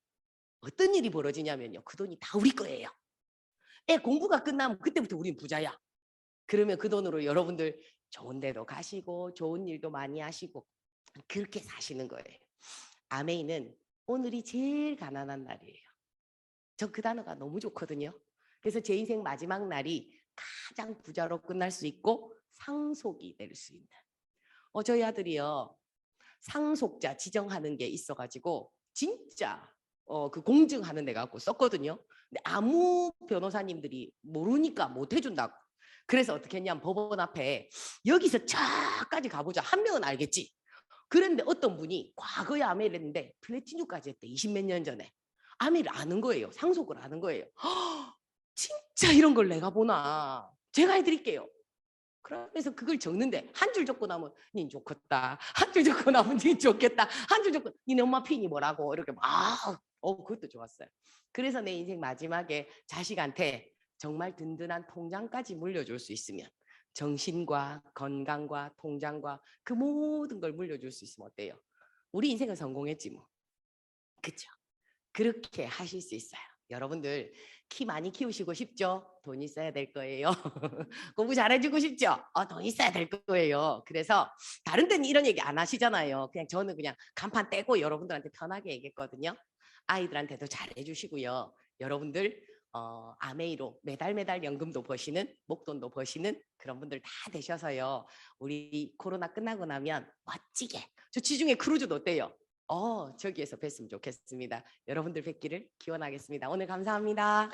어떤 일이 벌어지냐면요. 그 돈이 다 우리 거예요. 애 공부가 끝나면 그때부터 우린 부자야. 그러면 그 돈으로 여러분들 좋은 데도 가시고 좋은 일도 많이 하시고 그렇게 사시는 거예요. 아메이는 오늘이 제일 가난한 날이에요. 저 그 단어가 너무 좋거든요. 그래서 제 인생 마지막 날이 가장 부자로 끝날 수 있고 상속이 될 수 있는. 저희 아들이요. 상속자 지정하는 게 있어가지고 진짜 그 공증하는 데 갖고 썼거든요. 근데 아무 변호사님들이 모르니까 못 해준다고. 그래서 어떻게 했냐면 법원 앞에 여기서 저까지 가보자. 한 명은 알겠지. 그런데 어떤 분이 과거에 아메를 했는데 플래티늄까지 했대. 20몇 년 전에. 아메를 아는 거예요. 상속을 아는 거예요. 진짜 이런 걸 내가 보나. 제가 해드릴게요. 그러면서 그걸 적는데 한 줄 적고 나면 닌 좋겠다. 한 줄 적고 나면 닌 좋겠다. 한 줄 적고 니네 엄마 핀이 뭐라고 이렇게 막 그것도 좋았어요. 그래서 내 인생 마지막에 자식한테 정말 든든한 통장까지 물려줄 수 있으면 정신과 건강과 통장과 그 모든 걸 물려줄 수 있으면 어때요? 우리 인생은 성공했지 뭐. 그렇죠? 그렇게 하실 수 있어요. 여러분들 키 많이 키우시고 싶죠? 돈 있어야 될 거예요. 공부 잘해주고 싶죠? 돈 있어야 될 거예요. 그래서 다른 데는 이런 얘기 안 하시잖아요. 그냥 저는 그냥 간판 떼고 여러분들한테 편하게 얘기했거든요. 아이들한테도 잘해주시고요. 여러분들 아메이로 매달 연금도 버시는 목돈도 버시는 그런 분들 다 되셔서요. 우리 코로나 끝나고 나면 멋지게 저 지중해 크루즈도 어때요? 저기에서 뵀으면 좋겠습니다. 여러분들 뵙기를 기원하겠습니다. 오늘 감사합니다.